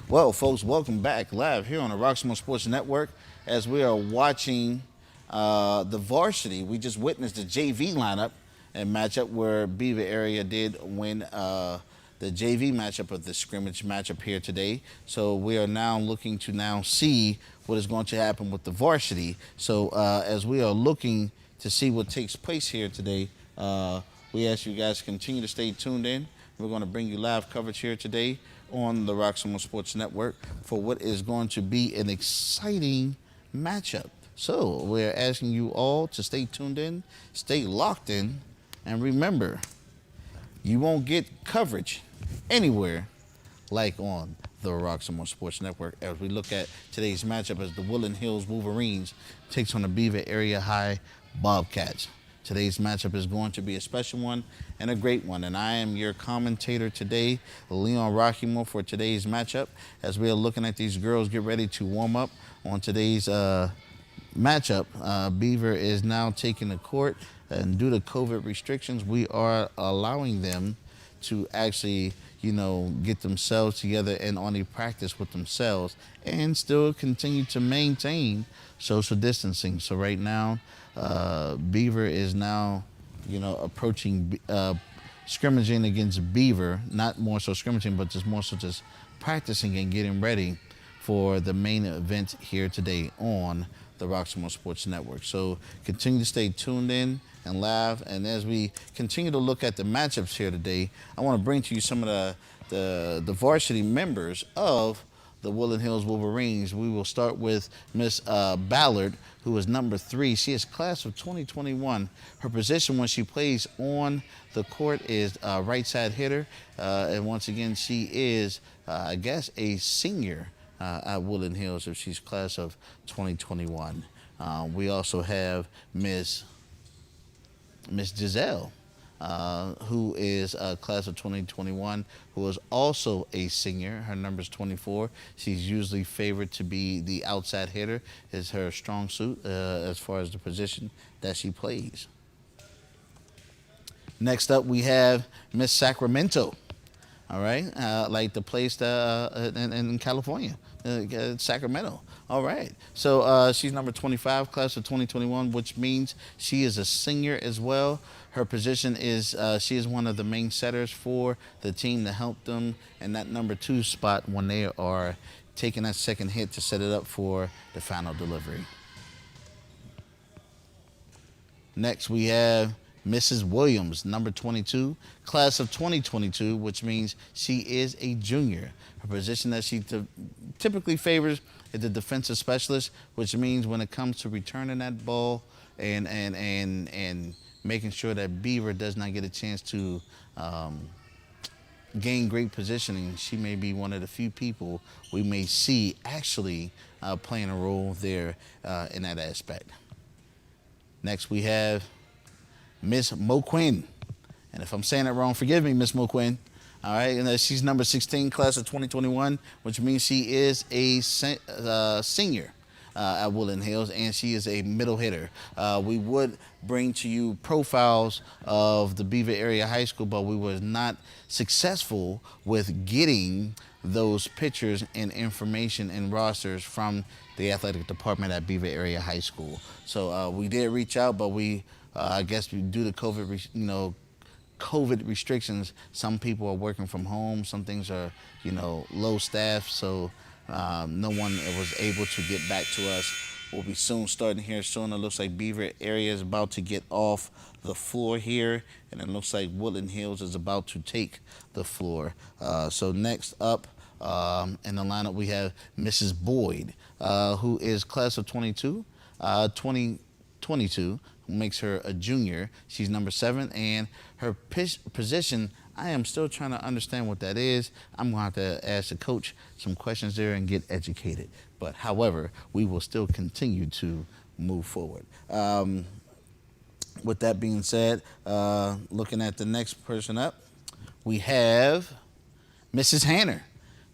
Well, folks, welcome back live here on the Roxamore Sports Network as we are watching the Varsity. We just witnessed the JV lineup and matchup where Beaver Area did win the JV matchup of the scrimmage matchup here today. So we are now looking to now see what is going to happen with the Varsity. So as we are looking to see what takes place here today, we ask you guys to continue to stay tuned in. We're going to bring you live coverage here today on the Roxamore Sports Network for what is going to be an exciting matchup. So we're asking you all to stay tuned in, stay locked in, and remember, you won't get coverage anywhere like on the Roxamore Sports Network as we look at today's matchup as the Woodland Hills Wolverines takes on the Beaver Area High Bobcats. Today's matchup is going to be a special one and a great one. And I am your commentator today, Leon Rockymore, for today's matchup. As we are looking at these girls get ready to warm up on today's matchup, Beaver is now taking the court. And due to COVID restrictions, we are allowing them to actually, get themselves together and only practice with themselves and still continue to maintain social distancing. So right now, Beaver is now, approaching scrimmaging against Beaver, not more so scrimmaging, but just more so just practicing and getting ready for the main event here today on the Roxamore Sports Network. So continue to stay tuned in and live. And as we continue to look at the matchups here today, I want to bring to you some of the varsity members of the Woodland Hills Wolverines. We will start with Miss Ballard, who is number 3. She is class of 2021. Her position when she plays on the court is right side hitter. And once again, she is, I guess, a senior at Woodland Hills if she's class of 2021. We also have Miss Giselle, who is class of 2021, who is also a senior. Her number is 24. She's usually favored to be the outside hitter, is her strong suit as far as the position that she plays. Next up, we have Miss Sacramento. All right, like the place in California, Sacramento. All right, so she's number 25, class of 2021, which means she is a senior as well. Her position is she is one of the main setters for the team to help them in that number 2 spot when they are taking that second hit to set it up for the final delivery. Next, we have Mrs. Williams, number 22, class of 2022, which means she is a junior. Her position that she typically favors is the defensive specialist, which means when it comes to returning that ball and making sure that Beaver does not get a chance to gain great positioning, she may be one of the few people we may see actually playing a role there in that aspect. Next, we have Miss Moquin. And if I'm saying it wrong, forgive me, Miss Moquin. All right, and she's number 16, class of 2021, which means she is a senior at Woodland Hills, and she is a middle hitter. We would bring to you profiles of the Beaver Area High School, but we were not successful with getting those pictures and information and rosters from the athletic department at Beaver Area High School. So we did reach out, but I guess due to COVID restrictions, some people are working from home. Some things are, low staff, so no one was able to get back to us. We'll be starting here soon. It looks like Beaver Area is about to get off the floor here, and it looks like Woodland Hills is about to take the floor. So next up in the lineup, we have Mrs. Boyd, who is class of 2022, who makes her a junior. She's number 7, and her position, I am still trying to understand what that is. I'm going to have to ask the coach some questions there and get educated. But however, we will still continue to move forward. With that being said, looking at the next person up, we have Mrs. Hanner.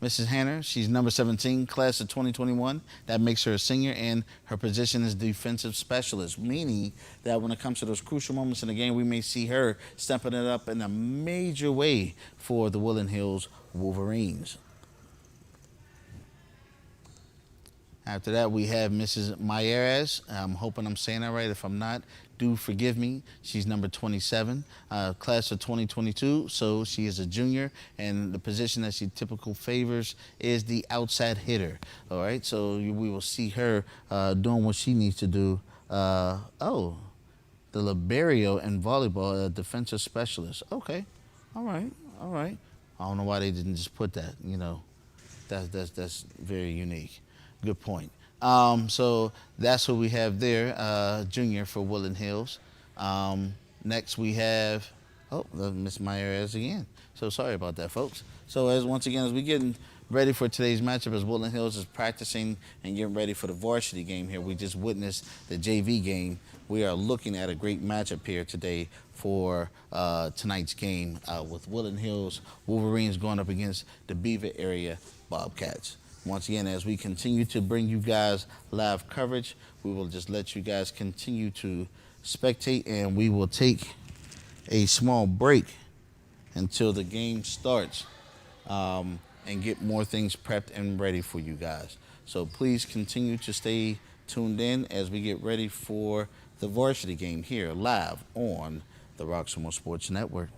Mrs. Hanner, she's number 17, class of 2021. That makes her a senior, and her position is defensive specialist, meaning that when it comes to those crucial moments in the game, we may see her stepping it up in a major way for the Woodland Hills Wolverines. After that, we have Mrs. Mayeres. I'm hoping I'm saying that right. If I'm not, do forgive me. She's number 27, class of 2022, so she is a junior, and the position that she typically favors is the outside hitter. All right, so we will see her doing what she needs to do. The libero in volleyball, a defensive specialist. Okay, all right. I don't know why they didn't just put that. That's very unique. Good point. So that's what we have there, junior for Woodland Hills. Next we have, Miss Myers again. So sorry about that, folks. So once again, as we getting ready for today's matchup, as Woodland Hills is practicing and getting ready for the varsity game here, we just witnessed the JV game. We are looking at a great matchup here today for tonight's game with Woodland Hills Wolverines going up against the Beaver Area Bobcats. Once again, as we continue to bring you guys live coverage, we will just let you guys continue to spectate, and we will take a small break until the game starts and get more things prepped and ready for you guys. So please continue to stay tuned in as we get ready for the varsity game here live on the Roxamore Sports Network.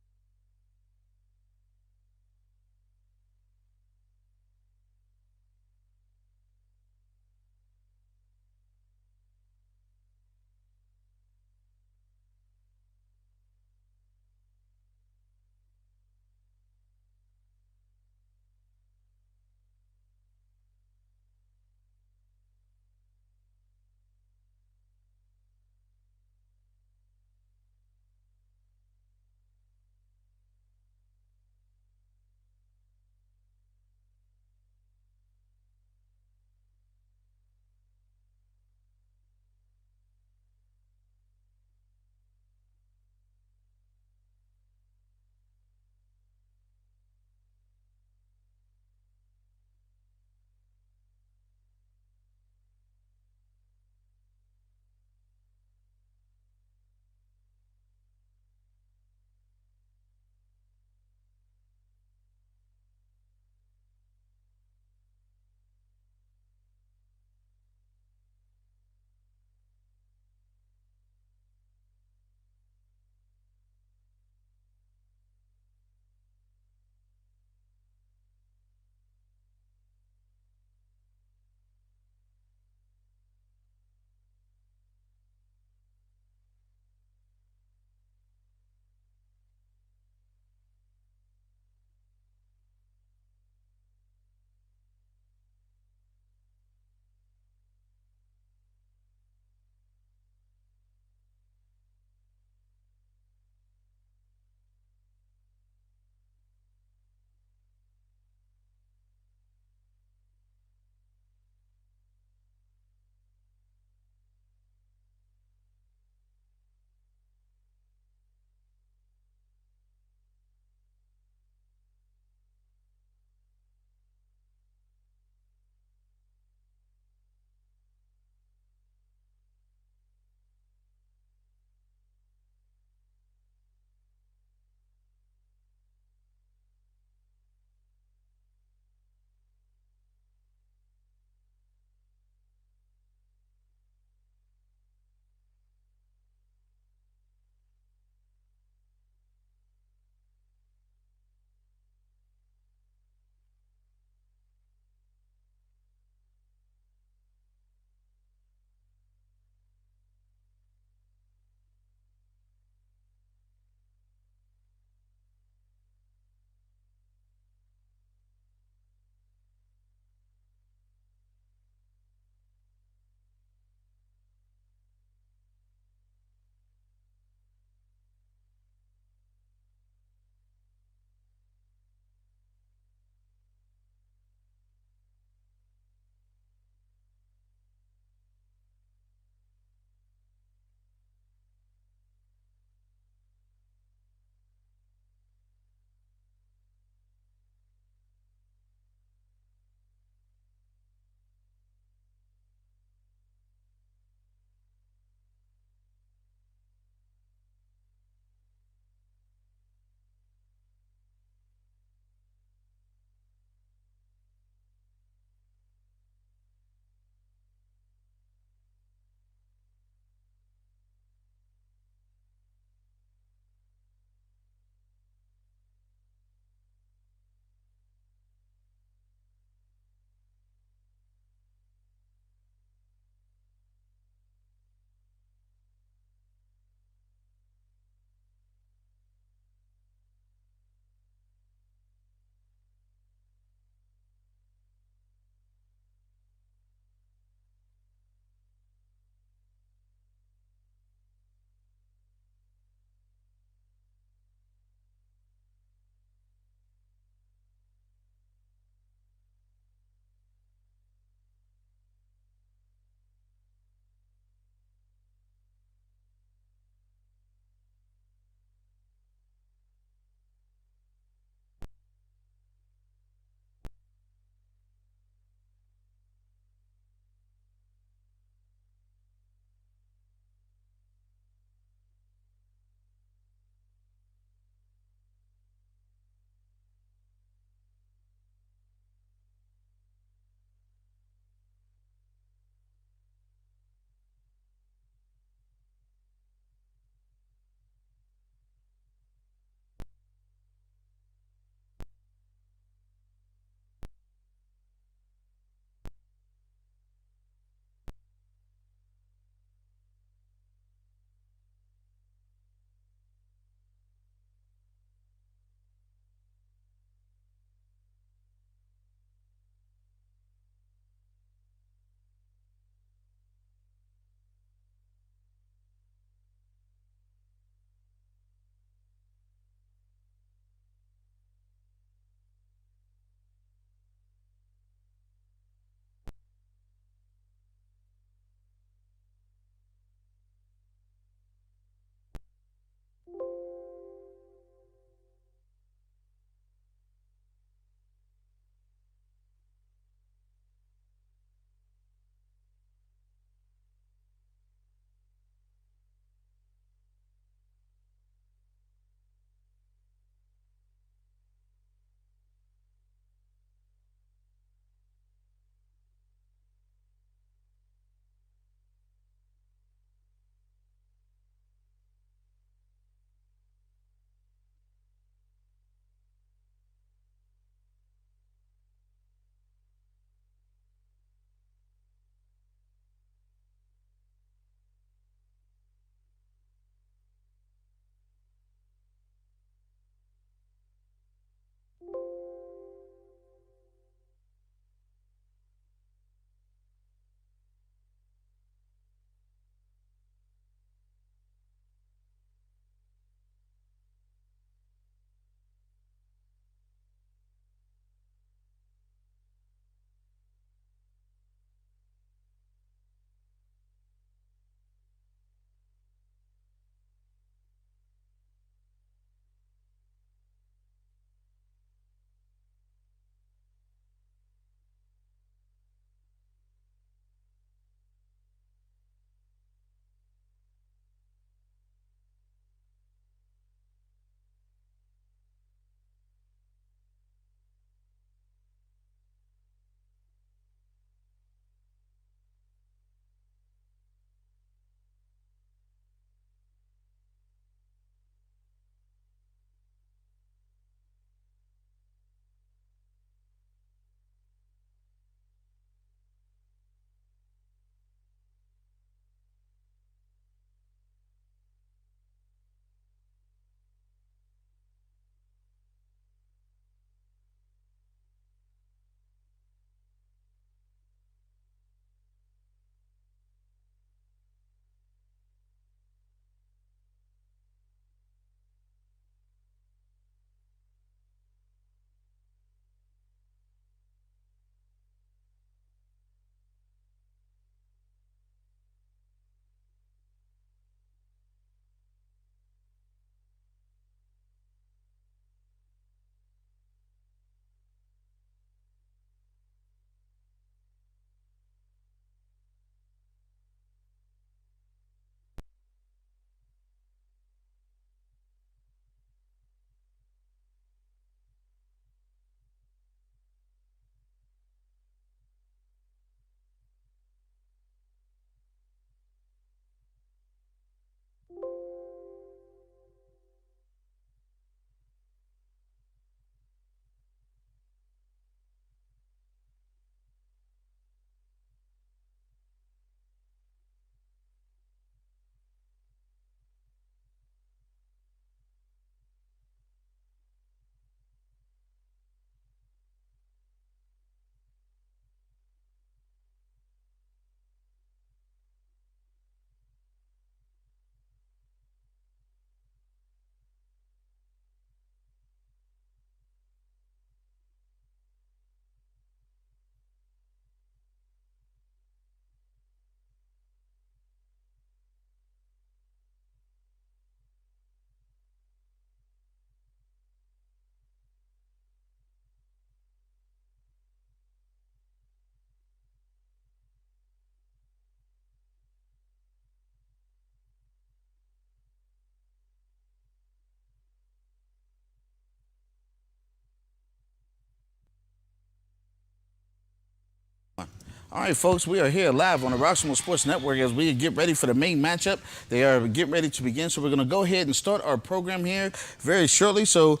All right, folks, we are here live on the Roxamore Sports Network as we get ready for the main matchup. They are getting ready to begin, so we're going to go ahead and start our program here very shortly. So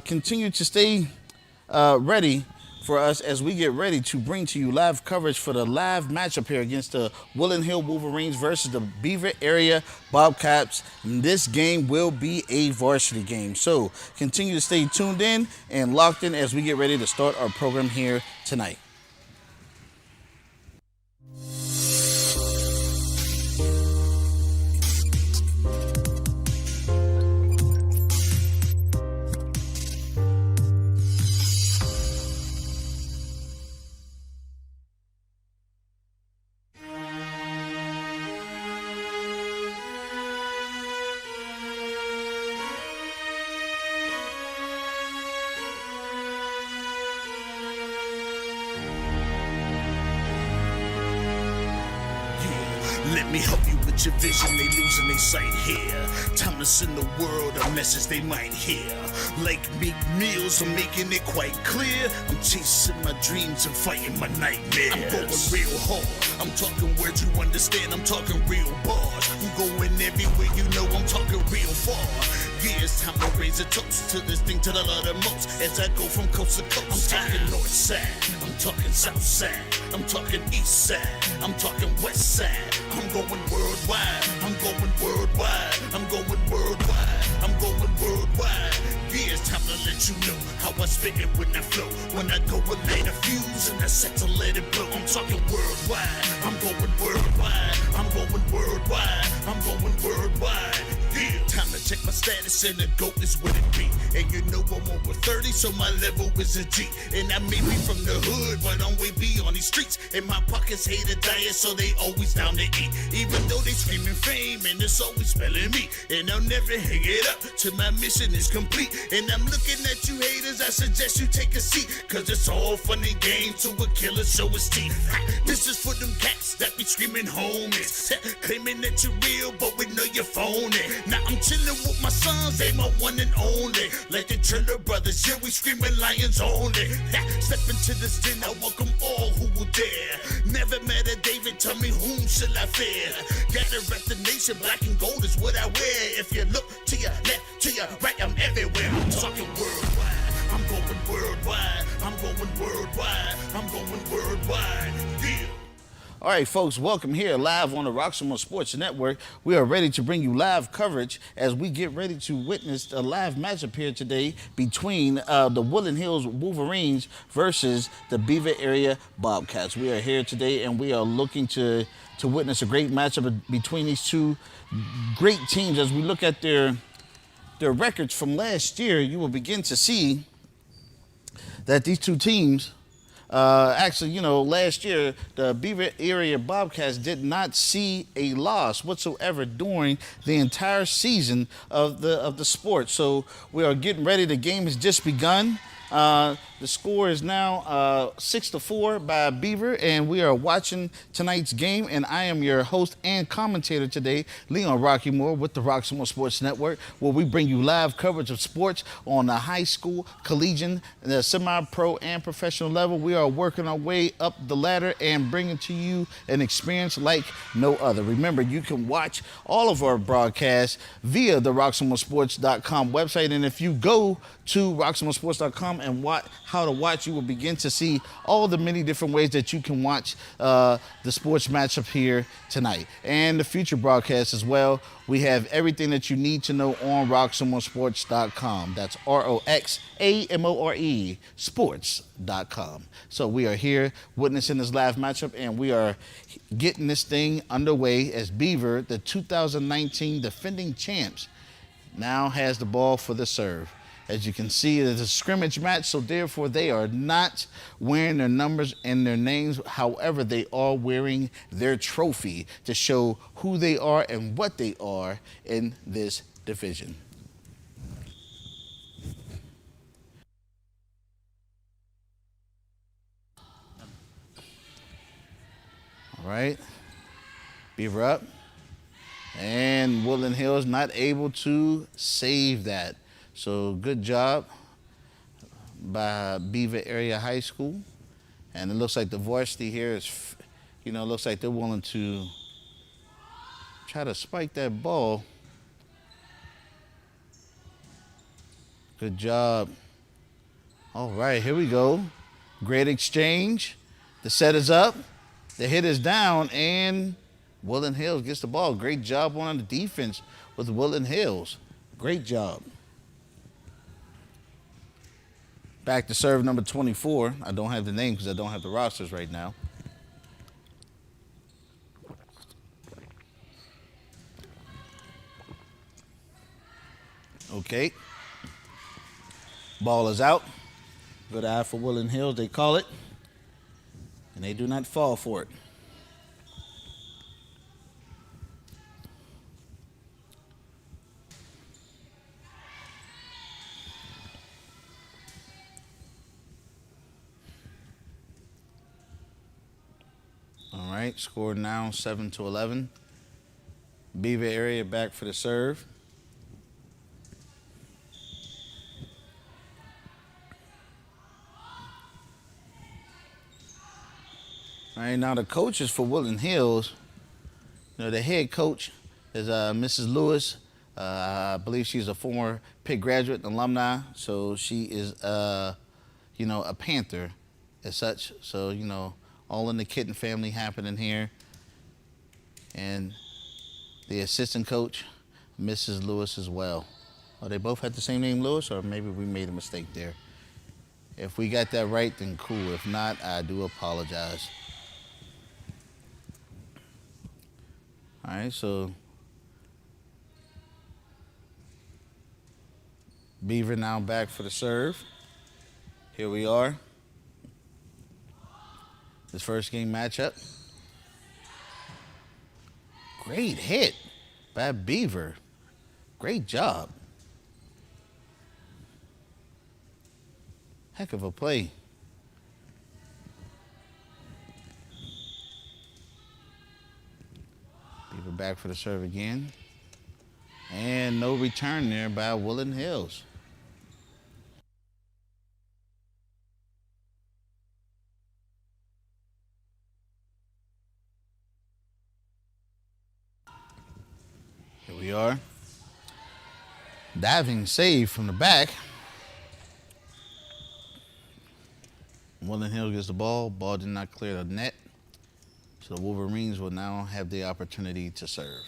continue to stay ready for us as we get ready to bring to you live coverage for the live matchup here against the Woodland Hill Wolverines versus the Beaver Area Bobcats. And this game will be a varsity game. So continue to stay tuned in and locked in as we get ready to start our program here tonight. Let me help you with your vision, they losing their sight here. Time to send the world a message they might hear. Like Meek Mills, I'm making it quite clear. I'm chasing my dreams and fighting my nightmares. I'm going real hard, I'm talking words you understand, I'm talking real bars. I'm going everywhere you know, I'm talking real far. Yeah, it's time to raise a toast to this thing to the love the most. As I go from coast to coast, I'm talking north side, I'm talking south side, I'm talking east side, I'm talking west side. I'm going worldwide, I'm going worldwide, I'm going worldwide, I'm going worldwide. Yeah, it's time to let you know how I spit it when I flow. When I go and light a fuse and I set to let it blow. I'm talking worldwide, I'm going worldwide, I'm going worldwide, I'm going worldwide. Yeah, time to check my status and the GOAT is what it be. And you know I'm over 30, so my level is a G. And I may be from the hood, but I'm way beyond these streets. And my pockets hate a diet, so they always down to eat. Even though they screaming fame, and it's always spelling me. And I'll never hang it up till my mission is complete. And I'm looking at you haters, I suggest you take a seat. Cause it's all fun and games to a killer show his teeth. This is for them cats that be screaming homies. Claiming that you're real, but we know you're phony. Now I'm chilling with my sons, they my one and only. Like the Triller brothers, yeah, we screaming lions only. Step into this den, I welcome all who will dare. Never met a David, tell me whom shall I fear? Gotta rep the nation, black and gold is what I wear. If you look to your left, to your right, I'm everywhere. I'm talking worldwide, I'm going worldwide, I'm going worldwide, I'm going worldwide. Yeah. All right, folks, welcome here live on the Roxamore Sports Network. We are ready to bring you live coverage as we get ready to witness a live matchup here today between the Woodland Hills Wolverines versus the Beaver Area Bobcats. We are here today and we are looking to witness a great matchup between these two great teams. As we look at their records from last year, you will begin to see that these two teams actually, you know, last year, the Beaver Area Bobcats did not see a loss whatsoever during the entire season of the sport. So we are getting ready. The game has just begun. The score is now 6-4 by Beaver, and we are watching tonight's game. And I am your host and commentator today, Leon Rockymore, with the Roxamore Sports Network, where we bring you live coverage of sports on the high school, collegiate, the semi-pro, and professional level. We are working our way up the ladder and bringing to you an experience like no other. Remember, you can watch all of our broadcasts via the RoxamoreSports.com website, and if you go to RoxamoreSports.com and watch how to watch, you will begin to see all the many different ways that you can watch the sports matchup here tonight and the future broadcasts as well. We have everything that you need to know on RoxamoreSports.com. That's RoxaMore Sports.com. So we are here witnessing this live matchup, and we are getting this thing underway as Beaver, the 2019 defending champs, now has the ball for the serve. As you can see, it is a scrimmage match, so therefore they are not wearing their numbers and their names. However, they are wearing their trophy to show who they are and what they are in this division. All right, Beaver up. And Woodland Hills not able to save that. So good job by Beaver Area High School. And it looks like the varsity here Looks like they're willing to try to spike that ball. Good job. All right, here we go. Great exchange. The set is up. The hit is down, and Woodland Hills gets the ball. Great job on the defense with Woodland Hills. Great job. Back to serve number 24. I don't have the name because I don't have the rosters right now. Okay. Ball is out. Good eye for Woodland Hills, they call it. And they do not fall for it. All right, score now 7-11. Beaver Area back for the serve. All right, now the coaches for Woodland Hills, the head coach is Mrs. Lewis. I believe she's a former Pitt graduate and alumni, so she is, a Panther as such. So, all in the Kitten family happening here. And the assistant coach, Mrs. Lewis as well. Oh, they both had the same name, Lewis, or maybe we made a mistake there. If we got that right, then cool. If not, I do apologize. All right, so Beaver now back for the serve. Here we are. This first game matchup. Great hit by Beaver. Great job. Heck of a play. Beaver back for the serve again. And no return there by Woodland Hills. Here we are. Diving save from the back. Woodland Hills gets the ball. Ball did not clear the net. So the Wolverines will now have the opportunity to serve.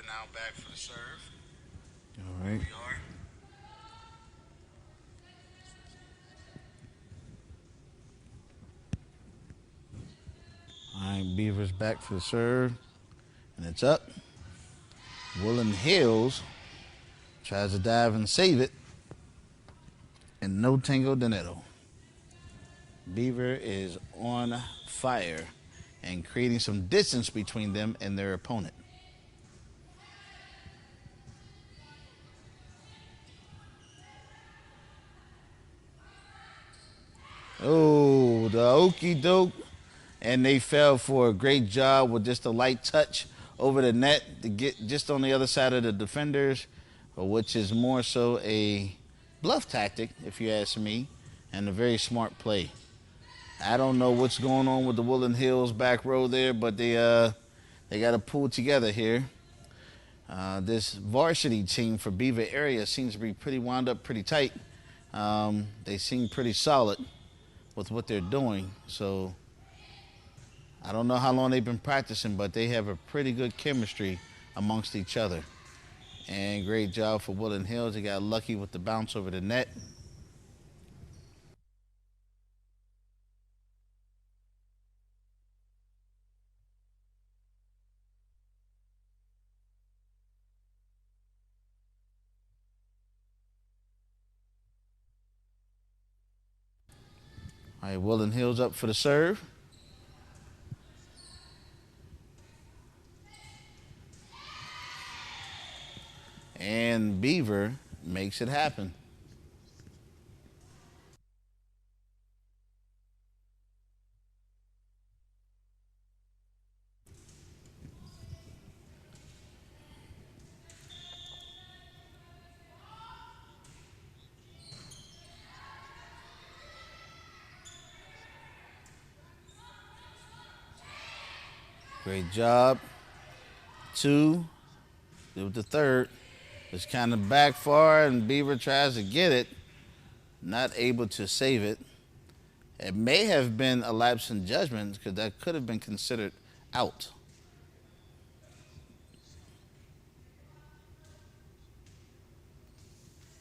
Now back for the serve. All right. All right, Beaver's back for the serve. And it's up. Woodland Hills tries to dive and save it. And no tango de netto. Beaver is on fire and creating some distance between them and their opponent. Oh, the okie doke. And they fell for a great job with just a light touch over the net to get just on the other side of the defenders, which is more so a bluff tactic, if you ask me, and a very smart play. I don't know what's going on with the Woodland Hills back row there, but they got to pull together here. This varsity team for Beaver Area seems to be pretty wound up pretty tight. They seem pretty solid with what they're doing. So I don't know how long they've been practicing, but they have a pretty good chemistry amongst each other. And great job for Woodland Hills. They got lucky with the bounce over the net. All right, Woodland Hills up for the serve. Beaver makes it happen. Great job. 2. With the third. It's kind of backfire, and Beaver tries to get it. Not able to save it. It may have been a lapse in judgment because that could have been considered out.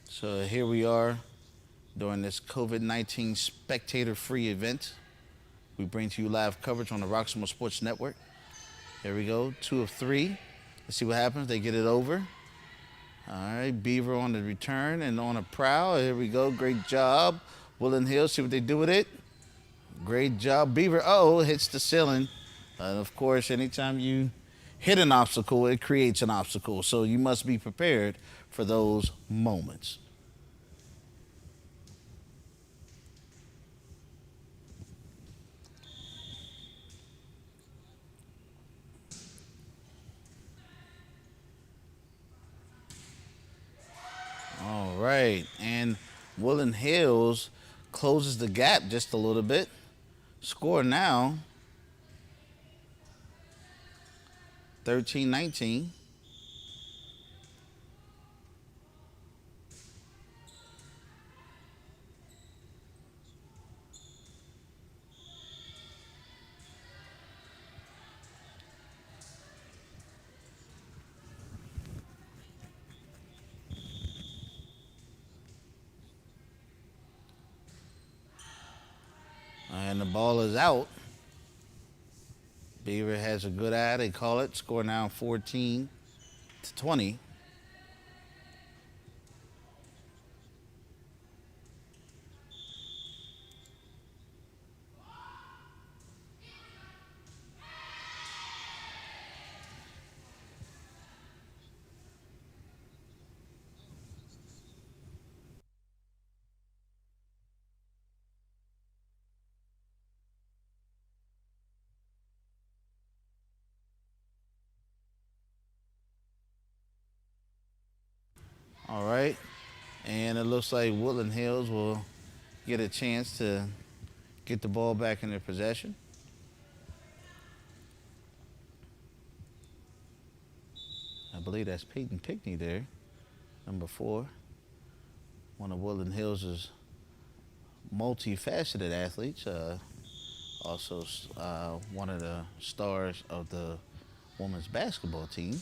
So here we are during this COVID-19 spectator-free event. We bring to you live coverage on the Roxamore Sports Network. Here we go, 2 of 3. Let's see what happens. They get it over. All right, Beaver on the return and on a prowl. Here we go, great job. Woodland Hills, see what they do with it. Great job, Beaver. Oh, hits the ceiling. And of course, anytime you hit an obstacle, it creates an obstacle. So you must be prepared for those moments. All right, and Woodland Hills closes the gap just a little bit. Score now, 13-19. And the ball is out. Beaver has a good eye, they call it. Score now 14-20. All right, and it looks like Woodland Hills will get a chance to get the ball back in their possession. I believe that's Peyton Pickney there, number 4. One of Woodland Hills' multifaceted athletes. Also one of the stars of the women's basketball team.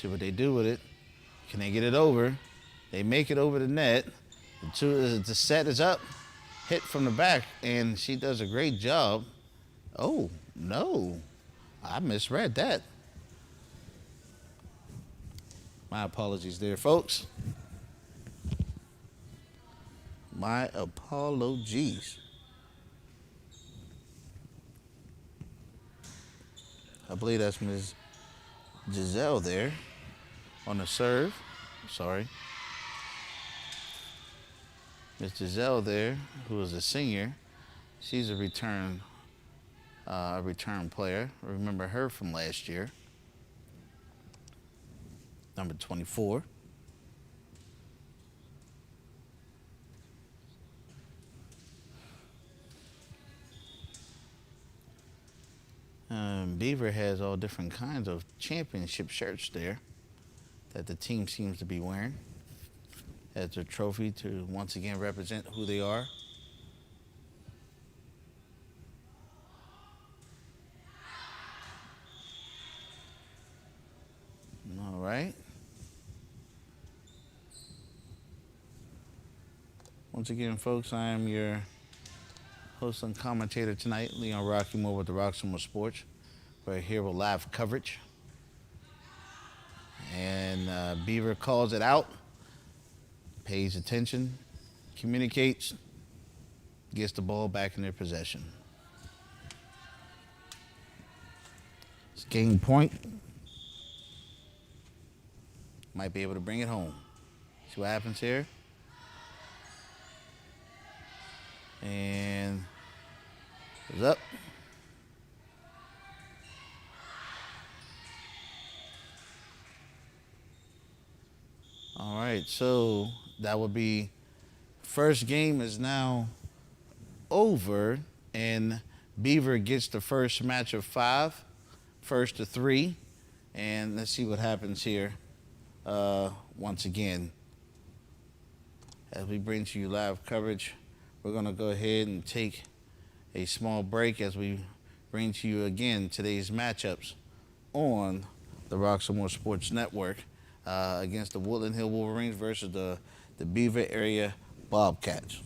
See what they do with it. Can they get it over? They make it over the net. The set is up. Hit from the back, and she does a great job. Oh, no. I misread that. My apologies there, folks. My apologies. I believe that's Ms. Giselle there on the serve. Sorry. Miss Giselle there, who is a senior. She's a return player. Remember her from last year. Number 24. Beaver has all different kinds of championship shirts there that the team seems to be wearing as their trophy to once again represent who they are. All right. Once again, folks, I am your Host and commentator tonight, Leon Rockymore with the Roxamore Sports. We're here with live coverage. And Beaver calls it out, pays attention, communicates, gets the ball back in their possession. It's game point. Might be able to bring it home. See what happens here. And it's up. All right, so that would be first game is now over, and Beaver gets the first match of 5, first to 3, and let's see what happens here once again. As we bring to you live coverage, we're going to go ahead and take a small break as we bring to you again today's matchups on the Roxamore Sports Network against the Woodland Hill Wolverines versus the Beaver Area Bobcats.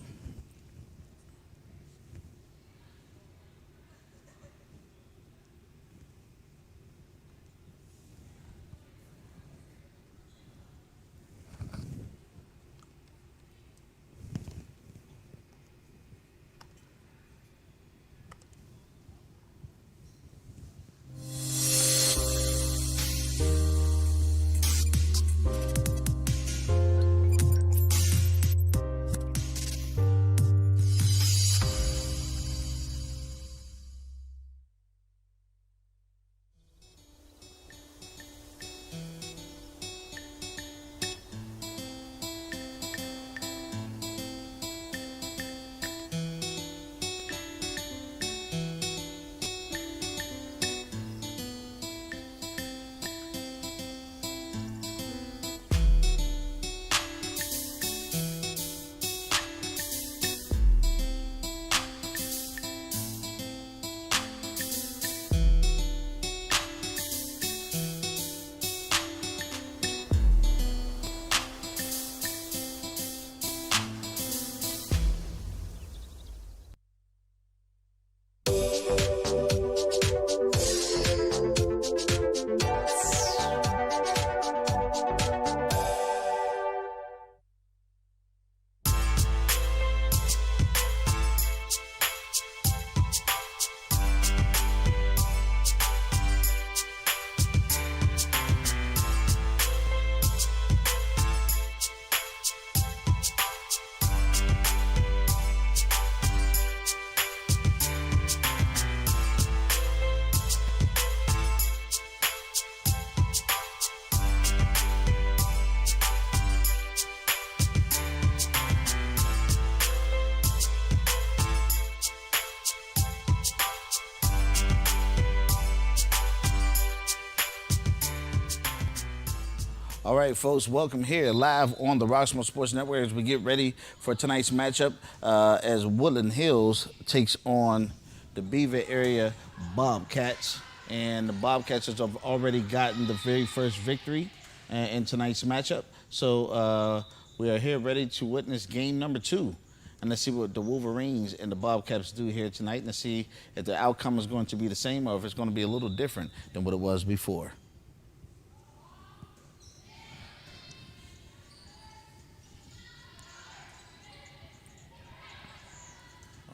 All right, folks, welcome here live on the Roxamore Sports Network as we get ready for tonight's matchup as Woodland Hills takes on the Beaver Area Bobcats. And the Bobcats have already gotten the very first victory in tonight's matchup. So we are here ready to witness game number 2. And let's see what the Wolverines and the Bobcats do here tonight, and let's see if the outcome is going to be the same or if it's going to be a little different than what it was before.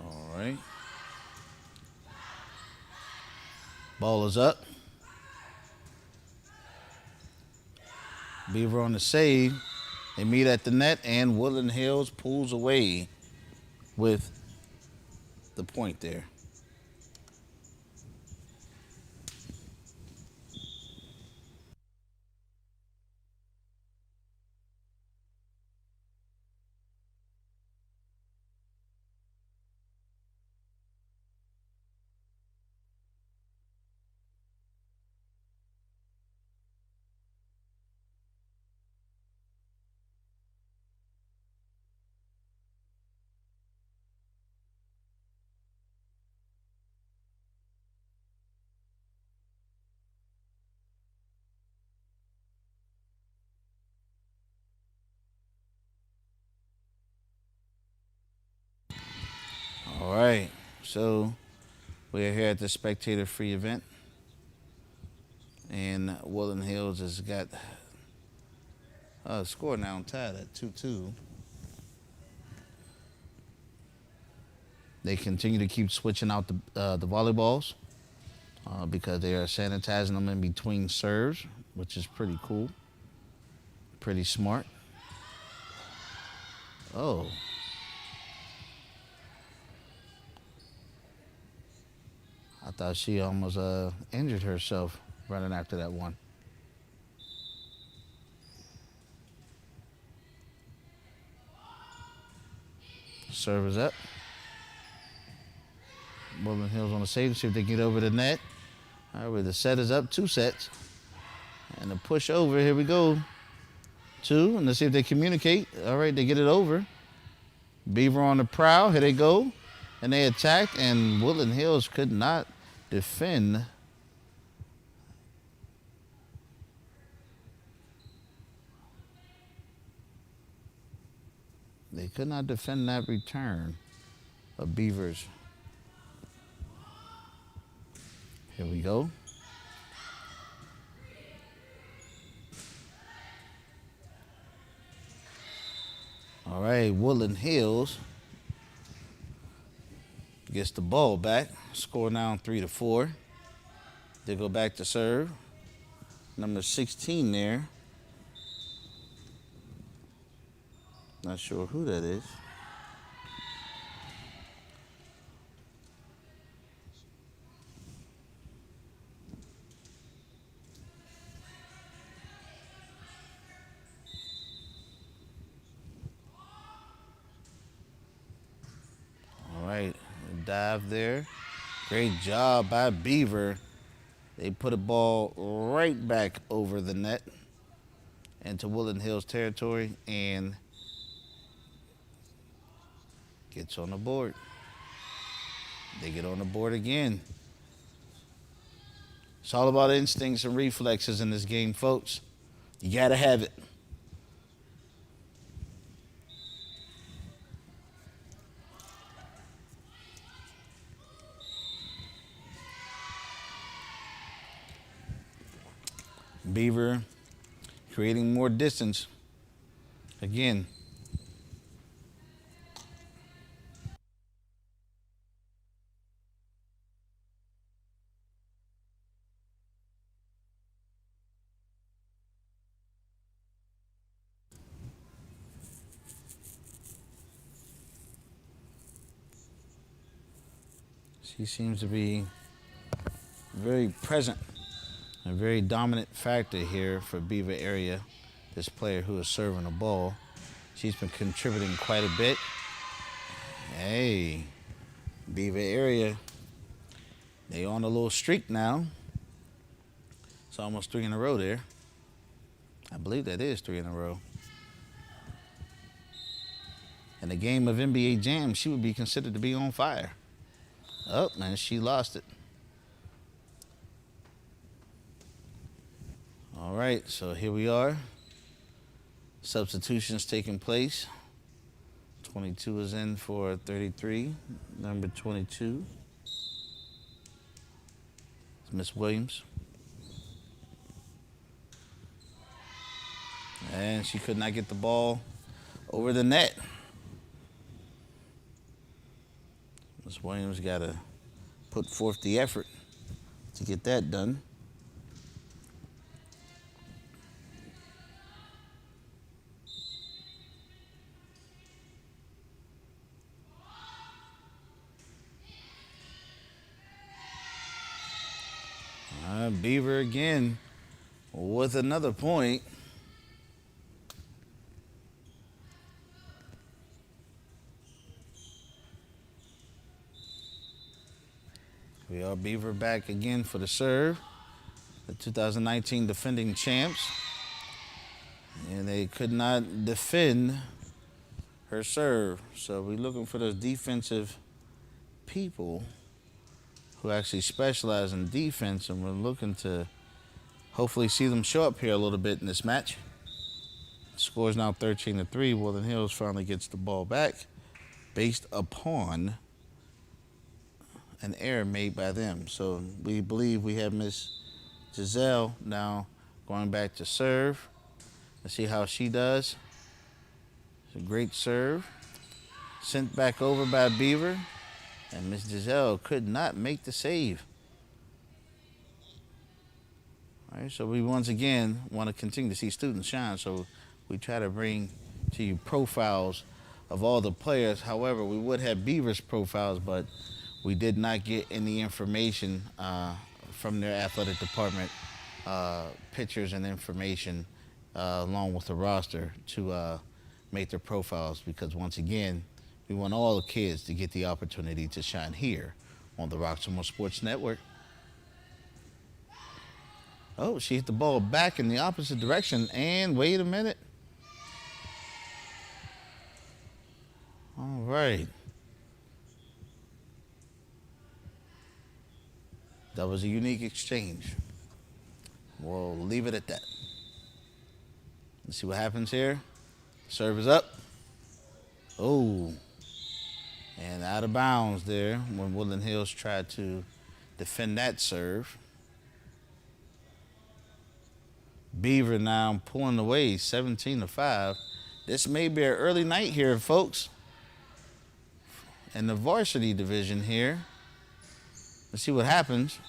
All right. Ball is up. Beaver on the save. They meet at the net, and Woodland Hills pulls away with the point there. All right. So we're here at the spectator free event. And Woodland Hills has got a score now tied at 2-2. They continue to keep switching out the volleyballs because they are sanitizing them in between serves, which is pretty cool, pretty smart. Oh. I thought she almost injured herself running after that one. Serve is up. Woodland Hills on the save, see if they get over the net. All right, the set is up, 2 sets. And a push over, here we go. 2, and let's see if they communicate. All right, they get it over. Beaver on the prowl, here they go. And they attacked, and Woodland Hills could not defend. They could not defend that return of Beavers. Here we go. All right, Woodland Hills gets the ball back. Score now 3-4. They go back to serve. Number 16 there. Not sure who that is. All right, dive there. Great job by Beaver. They put a ball right back over the net into Woodland Hills territory and gets on the board. They get on the board again. It's all about instincts and reflexes in this game, folks. You gotta have it. Beaver creating more distance. Again. She seems to be very present, a very dominant factor here for Beaver Area, this player who is serving the ball. She's been contributing quite a bit. Hey, Beaver Area, they on a little streak now. It's almost 3 in a row there. I believe that is 3 in a row. In a game of NBA Jam, she would be considered to be on fire. Oh, man, she lost it. All right, so here we are. Substitutions taking place. 22 is in for 33. Number 22 is Miss Williams. And she could not get the ball over the net. Miss Williams got to put forth the effort to get that done. Beaver again with another point. We are Beaver back again for the serve. The 2019 defending champs. And they could not defend her serve. So we're looking for those defensive people who actually specialize in defense, and we're looking to hopefully see them show up here a little bit in this match. Score is now 13-3. Woodland Hills finally gets the ball back based upon an error made by them. So we believe we have Miss Giselle now going back to serve. Let's see how she does. It's a great serve. Sent back over by Beaver. And Miss Giselle could not make the save. All right, so we once again want to continue to see students shine. So we try to bring to you profiles of all the players. However, we would have Beaver's profiles, but we did not get any information from their athletic department, pictures and information along with the roster to make their profiles, because once again, we want all the kids to get the opportunity to shine here on the Roxamore Sports Network. Oh, she hit the ball back in the opposite direction, and wait a minute. All right. That was a unique exchange. We'll leave it at that. Let's see what happens here. Serve is up. Oh. And out of bounds there when Woodland Hills tried to defend that serve. Beaver now pulling away 17-5. This may be an early night here, folks, in the varsity division here. Let's see what happens.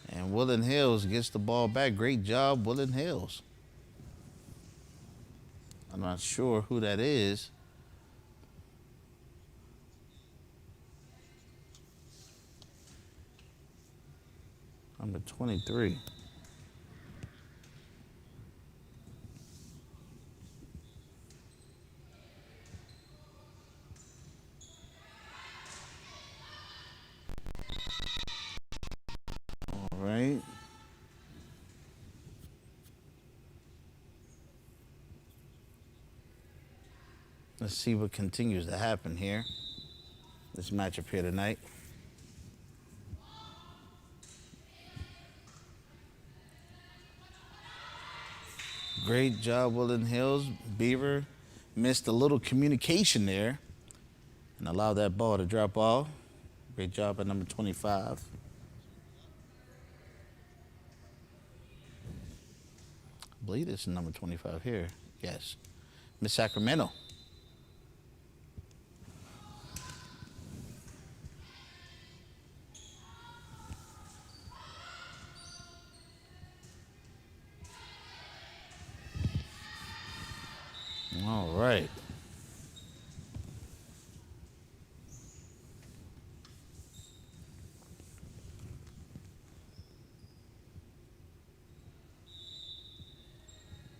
And Woodland Hills gets the ball back. Great job, Woodland Hills. I'm not sure who that is. Number 23. All right. Let's see what continues to happen here. This matchup here tonight. Great job, Woodland Hills. Beaver missed a little communication there and allowed that ball to drop off. Great job at number 25. I believe this is number 25 here. Yes. Miss Sacramento. All right.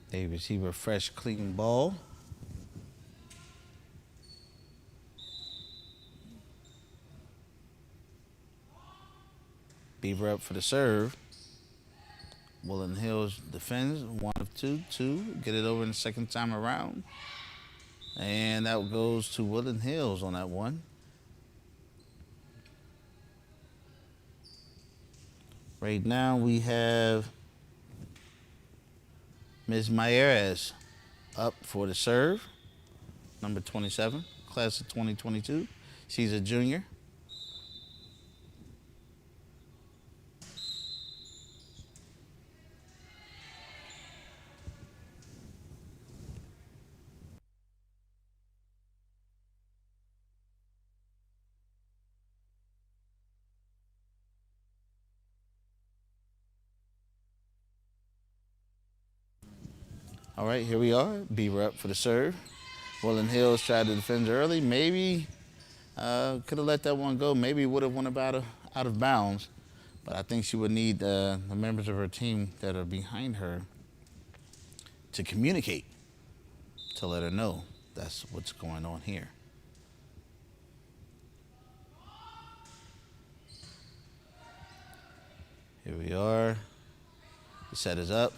They receive a fresh, clean ball. Beaver up for the serve. Woodland Hills defends 1 of 2. Get it over in the second time around. And that goes to Woodland Hills on that one. Right now we have Ms. Mayeres up for the serve. Number 27, class of 2022. She's a junior. All right, here we are. Beaver up for the serve. Woodland Hills tried to defend early. Maybe could have let that one go. Maybe would have went about out of bounds. But I think she would need the members of her team that are behind her to communicate, to let her know that's what's going on here. Here we are. The set is up.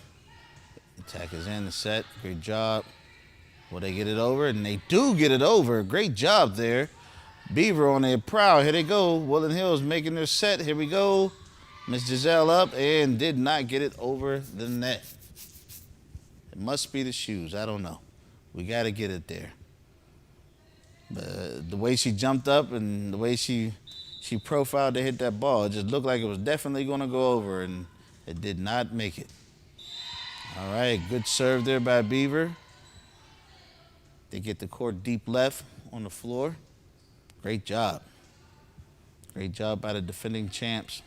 Attack is in the set. Great job. Will they get it over? And they do get it over. Great job there. Beaver on their prowl. Here they go. Woodland Hills making their set. Here we go. Miss Giselle up and did not get it over the net. It must be the shoes. I don't know. We got to get it there. But the way she jumped up and the way she She profiled to hit that ball. It just looked like it was definitely going to go over, and it did not make it. All right, good serve there by Beaver. They get the court deep left on the floor. Great job. Great job by the defending champs.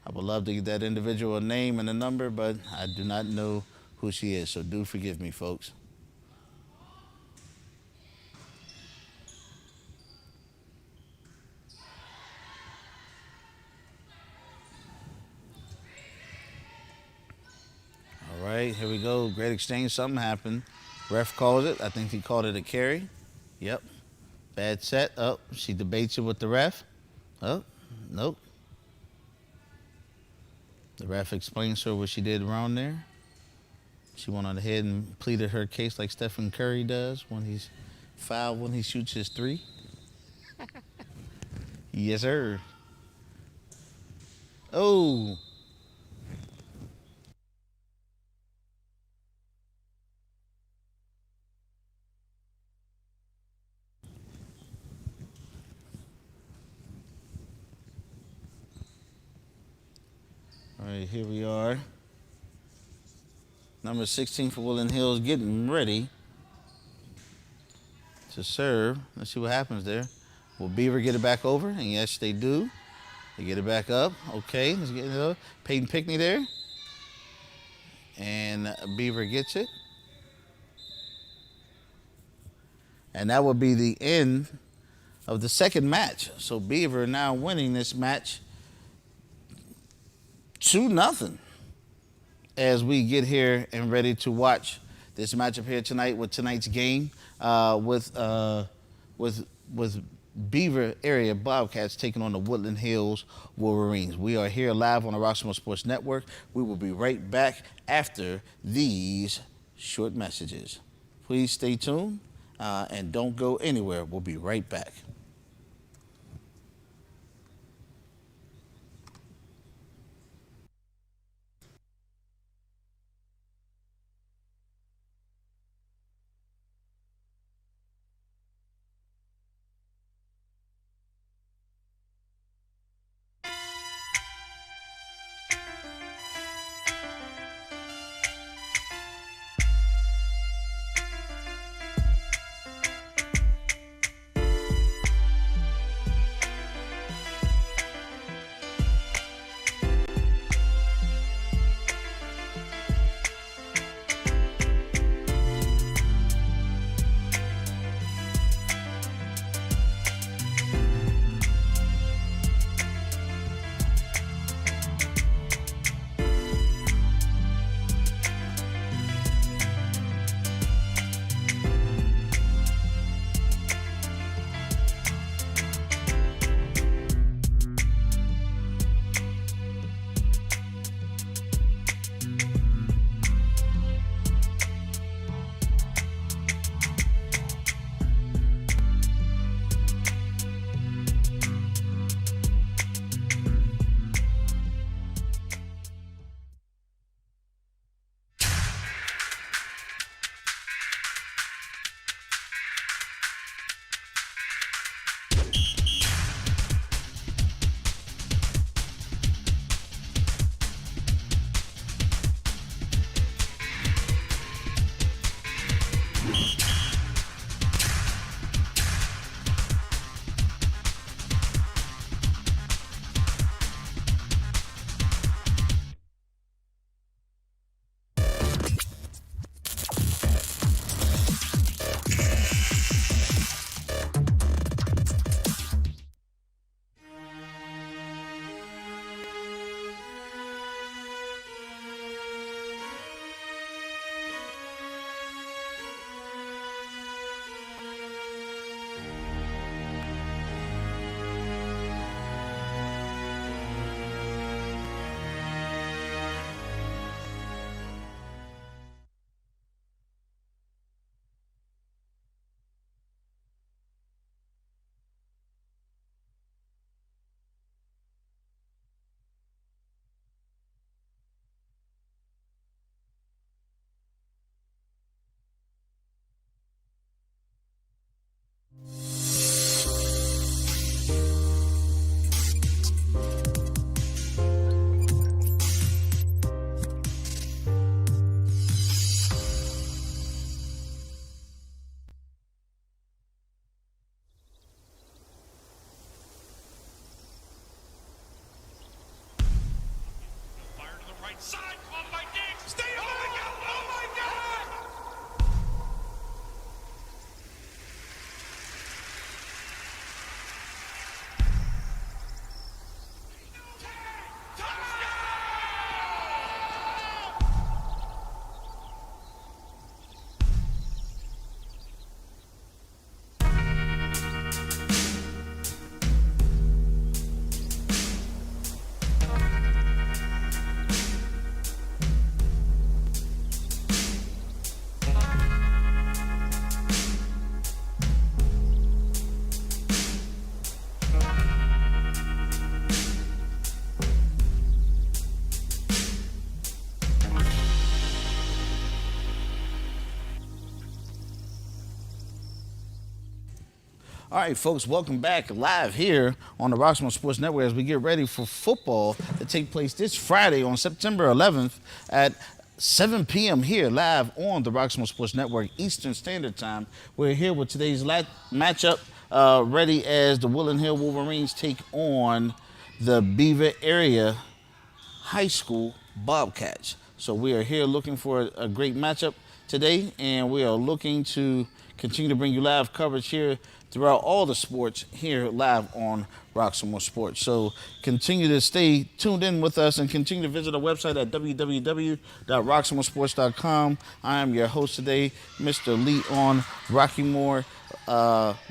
I would love to give that individual a name and a number, but I do not know who she is, so do forgive me, folks. All right, here we go. Great exchange. Something happened. Ref calls it. I think he called it a carry. Yep. Bad set. Oh, she debates it with the ref. Oh, nope. The ref explains to her what she did wrong there. She went on ahead and pleaded her case like Stephen Curry does when he's fouled when he shoots his three. Yes, sir. Oh. All right, here we are. Number 16 for Woodland Hills getting ready to serve. Let's see what happens there. Will Beaver get it back over? And yes, they do. They get it back up. Okay, let's get it up. Peyton Pickney there. And Beaver gets it. And that will be the end of the second match. So Beaver now winning this match 2-0 as we get here and ready to watch this matchup here tonight with tonight's game with Beaver Area Bobcats taking on the Woodland Hills Wolverines. We are here live on the Roxamore Sports Network. We will be right back after these short messages. Please stay tuned and don't go anywhere. We'll be right back. Side off by Diggs. Stay on. Oh my God! Oh my God! All right, folks, welcome back live here on the Roxamore Sports Network as we get ready for football to take place this Friday on September 11th at 7 p.m. here live on the Roxamore Sports Network Eastern Standard Time. We're here with today's matchup ready as the Woodland Hills Wolverines take on the Beaver Area High School Bobcats. So we are here looking for a great matchup today, and we are looking to continue to bring you live coverage here throughout all the sports here live on Roxamore Sports. So continue to stay tuned in with us and continue to visit our website at www.roxamoresports.com. I am your host today, Mr. Leon Rockymore,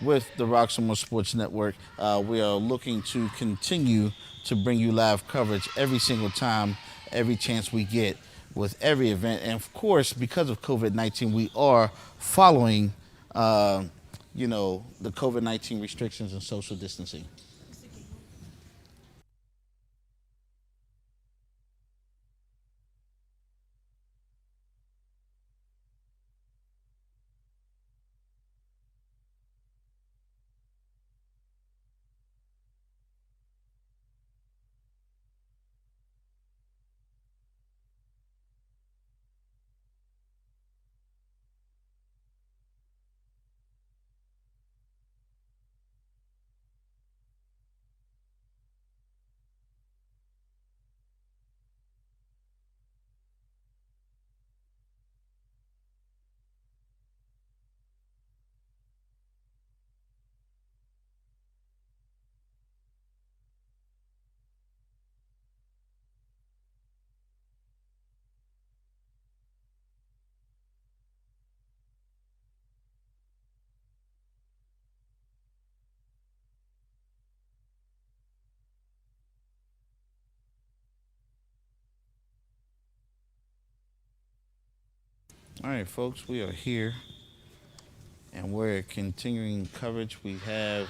with the Roxamore Sports Network. We are looking to continue to bring you live coverage every single time, every chance we get with every event. And of course, because of COVID-19, we are following the COVID-19 restrictions and social distancing. All right, folks, we are here, and we're continuing coverage. We have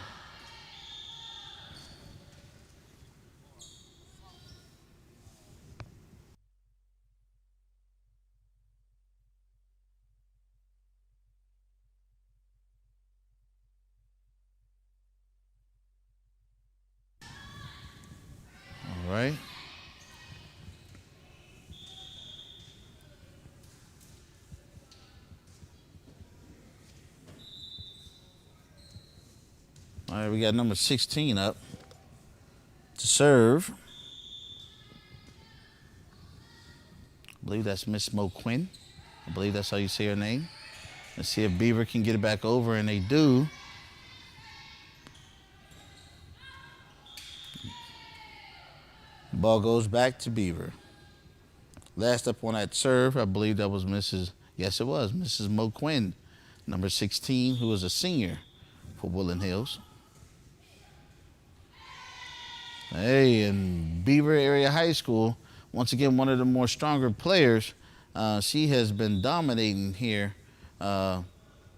all right. All right, we got number 16 up to serve. I believe that's Miss Mo Quinn. I believe that's how you say her name. Let's see if Beaver can get it back over, and they do. Ball goes back to Beaver. Last up on that serve, I believe that was Mrs. Mo Quinn, number 16, who is a senior for Woodland Hills. Hey, and Beaver Area High School, once again, one of the more stronger players. She has been dominating here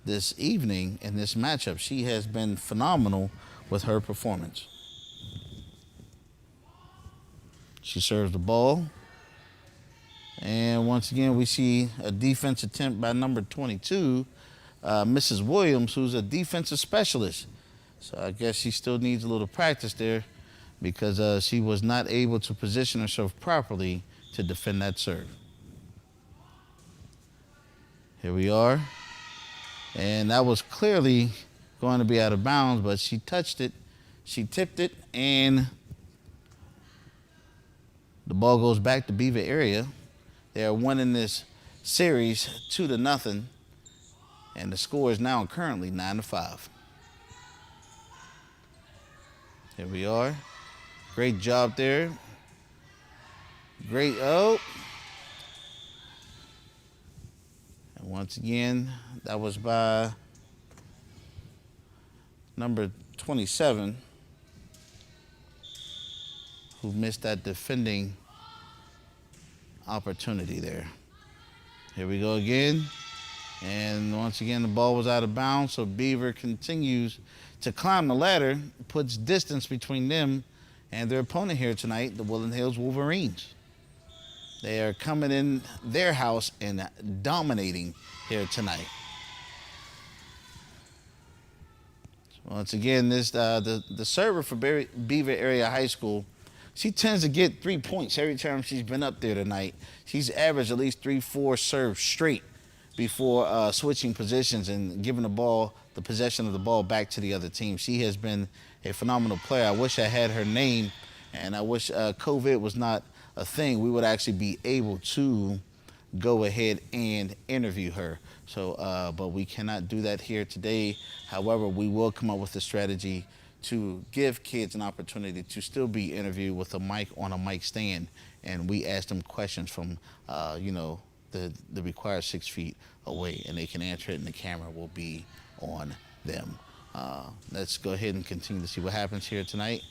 this evening in this matchup. She has been phenomenal with her performance. She serves the ball. And once again, we see a defense attempt by number 22, Mrs. Williams, who's a defensive specialist. So I guess she still needs a little practice there because she was not able to position herself properly to defend that serve. Here we are. And that was clearly going to be out of bounds, but she touched it, she tipped it, and The ball goes back to Beaver Area. They are winning this series 2-0, and the score is now currently 9-5. Here we are. Great job there. Great, and once again, that was by number 27, who missed that defending opportunity there. Here we go again. And once again, the ball was out of bounds, so Beaver continues to climb the ladder, puts distance between them and their opponent here tonight, the Woodland Hills Wolverines. They are coming in their house and dominating here tonight. Once again, the server for Beaver Area High School, she tends to get 3 points every time she's been up there tonight. She's averaged at least 3-4 serves straight before switching positions and giving the possession of the ball back to the other team. She has been a phenomenal player. I wish I had her name, and I wish COVID was not a thing. We would actually be able to go ahead and interview her. So, but we cannot do that here today. However, we will come up with a strategy to give kids an opportunity to still be interviewed with a mic on a mic stand, and we ask them questions from, the required 6 feet away, and they can answer it, and the camera will be on them. Let's go ahead and continue to see what happens here tonight.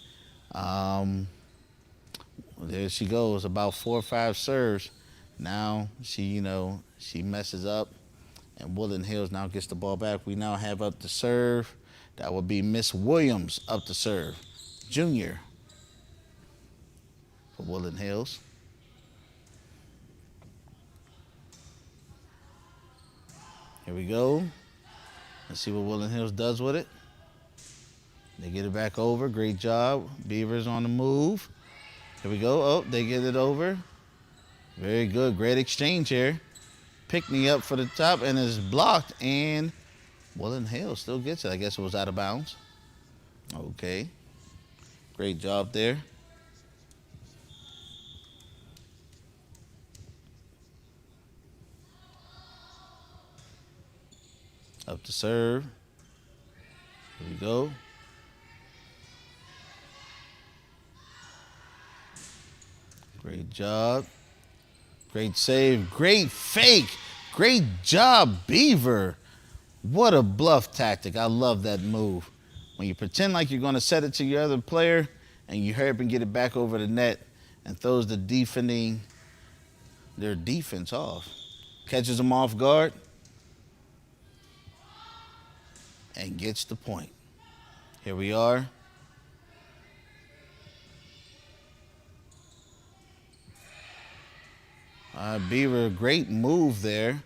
There she goes, about 4 or 5 serves. Now she messes up, and Woodland Hills now gets the ball back. We now have up to serve. That would be Miss Williams up to serve, junior for Woodland Hills. Here we go. Let's see what Woodland Hills does with it. They get it back over. Great job. Beavers on the move. Here we go. Oh, they get it over. Very good. Great exchange here. Pick me up for the top, and is blocked, and Woodland Hills still gets it. I guess it was out of bounds. Okay. Great job there. Up to serve. Here we go. Great job. Great save. Great fake. Great job, Beaver. What a bluff tactic. I love that move. When you pretend like you're going to set it to your other player and you hurry up and get it back over the net and throws their defense off. Catches them off guard and gets the point. Here we are. Beaver, great move there.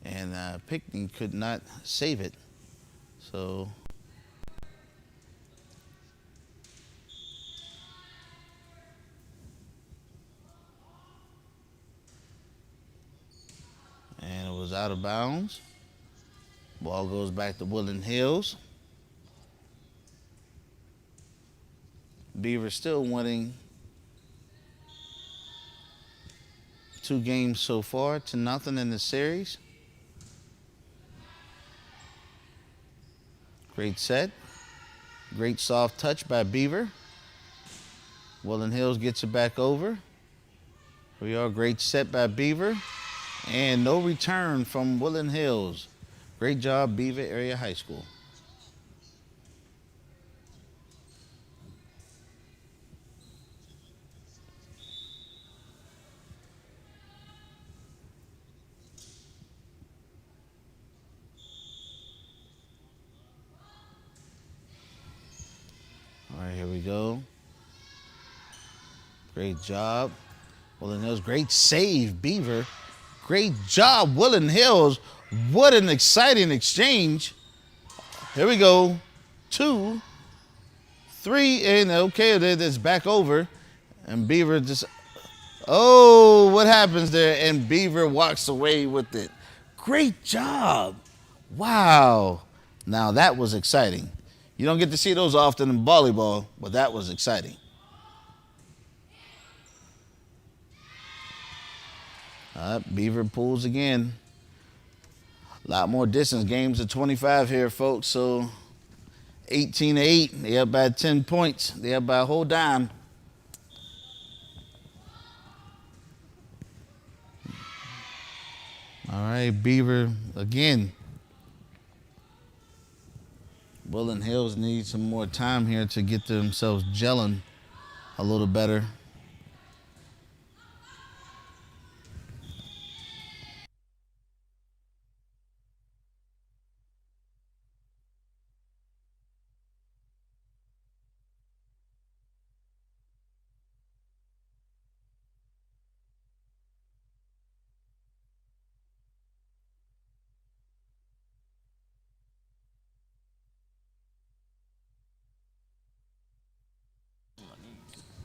And Pickney could not save it. So and it was out of bounds. Ball goes back to Woodland Hills. Beaver still winning 2 games so far, 2-0 in the series. Great set. Great soft touch by Beaver. Woodland Hills gets it back over. We are great set by Beaver. And no return from Woodland Hills. Great job, Beaver Area High School. All right, here we go. Great job. Woodland Hills, great save, Beaver. Great job, Woodland Hills. What an exciting exchange. Here we go. 2, 3, and okay, it's back over. And Beaver just, oh, what happens there? And Beaver walks away with it. Great job. Wow. Now that was exciting. You don't get to see those often in volleyball, but that was exciting. Beaver pulls again. A lot more distance. Games of 25 here, folks. So 18-8. They up by 10 points. They up by a whole dime. All right, Beaver again. Woodland Hills need some more time here to get themselves gelling a little better.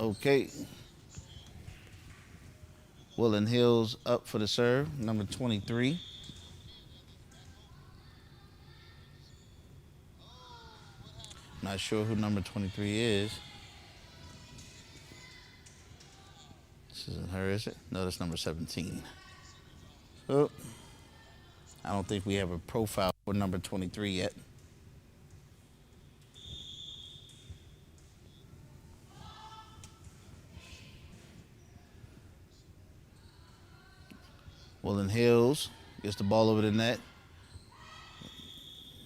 Okay. Woodland Hills up for the serve, number 23. Not sure who number 23 is. This isn't her, is it? No, that's number 17. So, I don't think we have a profile for number 23 yet. Woodland Hills gets the ball over the net.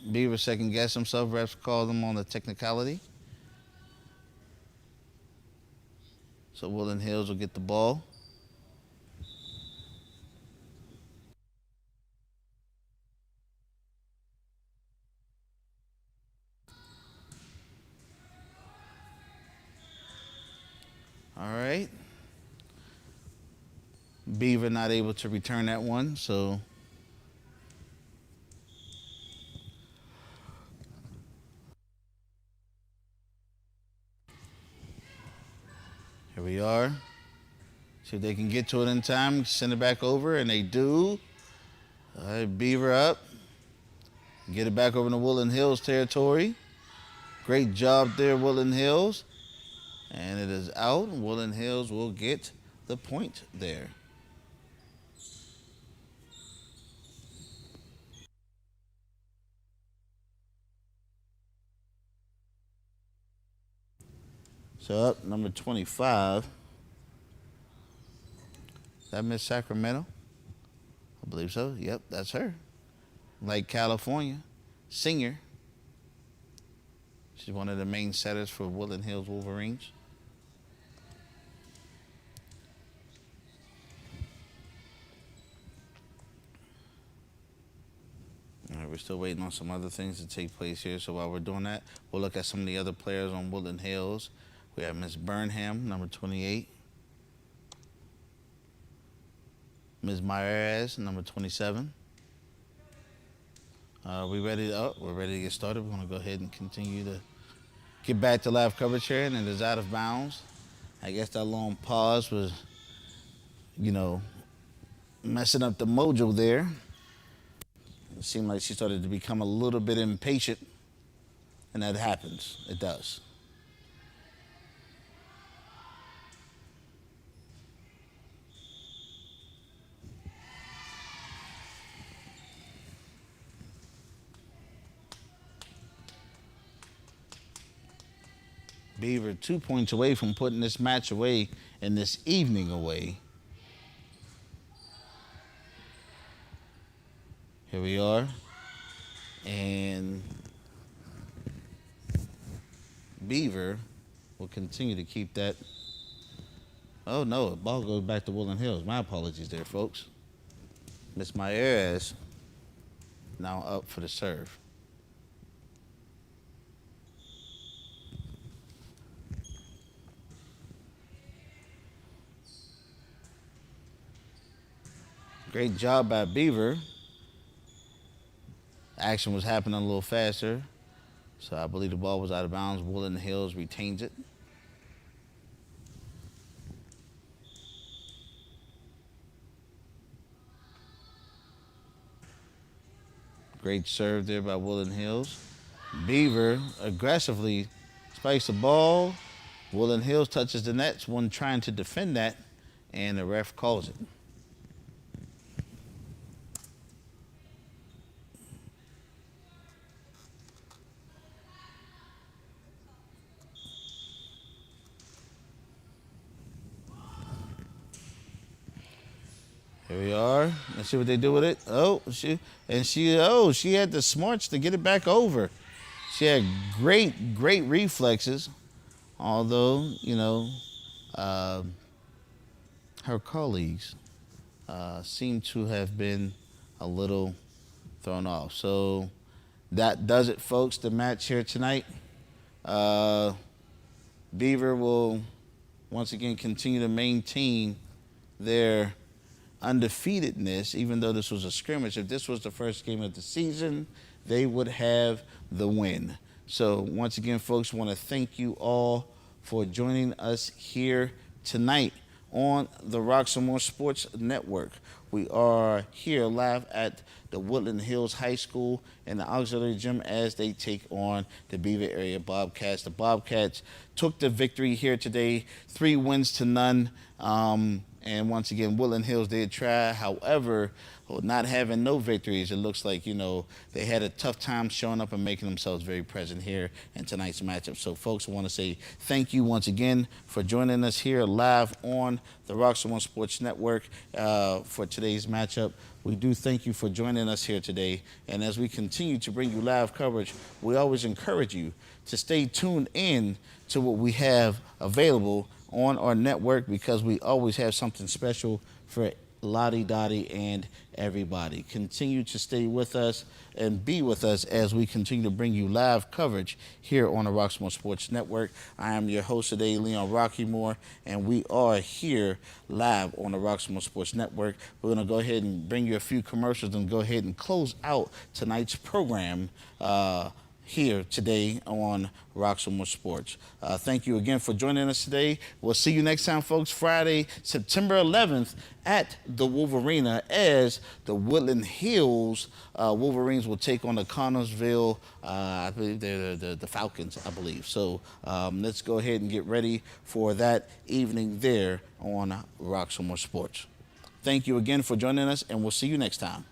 Beaver second guess himself. Refs called him on the technicality. So Woodland Hills will get the ball. All right. Beaver not able to return that one, so here we are. See if they can get to it in time, send it back over, and they do. All right, Beaver up. Get it back over to Woodland Hills territory. Great job there, Woodland Hills. And it is out. Woodland Hills will get the point there. So up, number 25. Is that Miss Sacramento? I believe so. Yep, that's her. Lake California. Senior. She's one of the main setters for Woodland Hills Wolverines. All right, we're still waiting on some other things to take place here. So while we're doing that, we'll look at some of the other players on Woodland Hills. We have Miss Burnham, number 28. Ms. Myers, number 27. We ready? We're ready to get started. We're going to go ahead and continue to get back to live coverage here, and it is out of bounds. I guess that long pause was, messing up the mojo there. It seemed like she started to become a little bit impatient, and that happens. It does. Beaver 2 points away from putting this match away and this evening away. Here we are. And Beaver will continue to keep that. Oh, no, the ball goes back to Woodland Hills. My apologies there, folks. Miss Myers now up for the serve. Great job by Beaver. Action was happening a little faster. So I believe the ball was out of bounds. Woodland Hills retains it. Great serve there by Woodland Hills. Beaver aggressively spikes the ball. Woodland Hills touches the nets, one trying to defend that, and the ref calls it. Here we are. Let's see what they do with it. She had the smarts to get it back over. She had great reflexes. Although, her colleagues seem to have been a little thrown off. So that does it, folks, the match here tonight. Beaver will once again continue to maintain their undefeatedness, even though this was a scrimmage. If this was the first game of the season, they would have the win. So once again, folks, want to thank you all for joining us here tonight on the Roxamore Sports Network. We are here live at the Woodland Hills High School in the auxiliary gym as they take on the Beaver Area Bobcats. The Bobcats took the victory here today, 3-0. And once again, Woodland Hills did try. However, not having no victories, it looks like, they had a tough time showing up and making themselves very present here in tonight's matchup. So, folks, I want to say thank you once again for joining us here live on the Roxamore Sports Network for today's matchup. We do thank you for joining us here today. And as we continue to bring you live coverage, we always encourage you to stay tuned in to what we have available on our network, because we always have something special for Lottie Dottie and everybody. Continue to stay with us and be with us as we continue to bring you live coverage here on the Roxamore Sports Network. I am your host today, Leon Rockymore, and we are here live on the Roxamore Sports Network. We're going to go ahead and bring you a few commercials and go ahead and close out tonight's program here today on Roxamore Sports. Thank you again for joining us today. We'll see you next time, folks, Friday, September 11th at the Wolverina, as the Woodland Hills Wolverines will take on the Connorsville, I believe they're the Falcons, I believe. So let's go ahead and get ready for that evening there on Roxamore Sports. Thank you again for joining us, and we'll see you next time.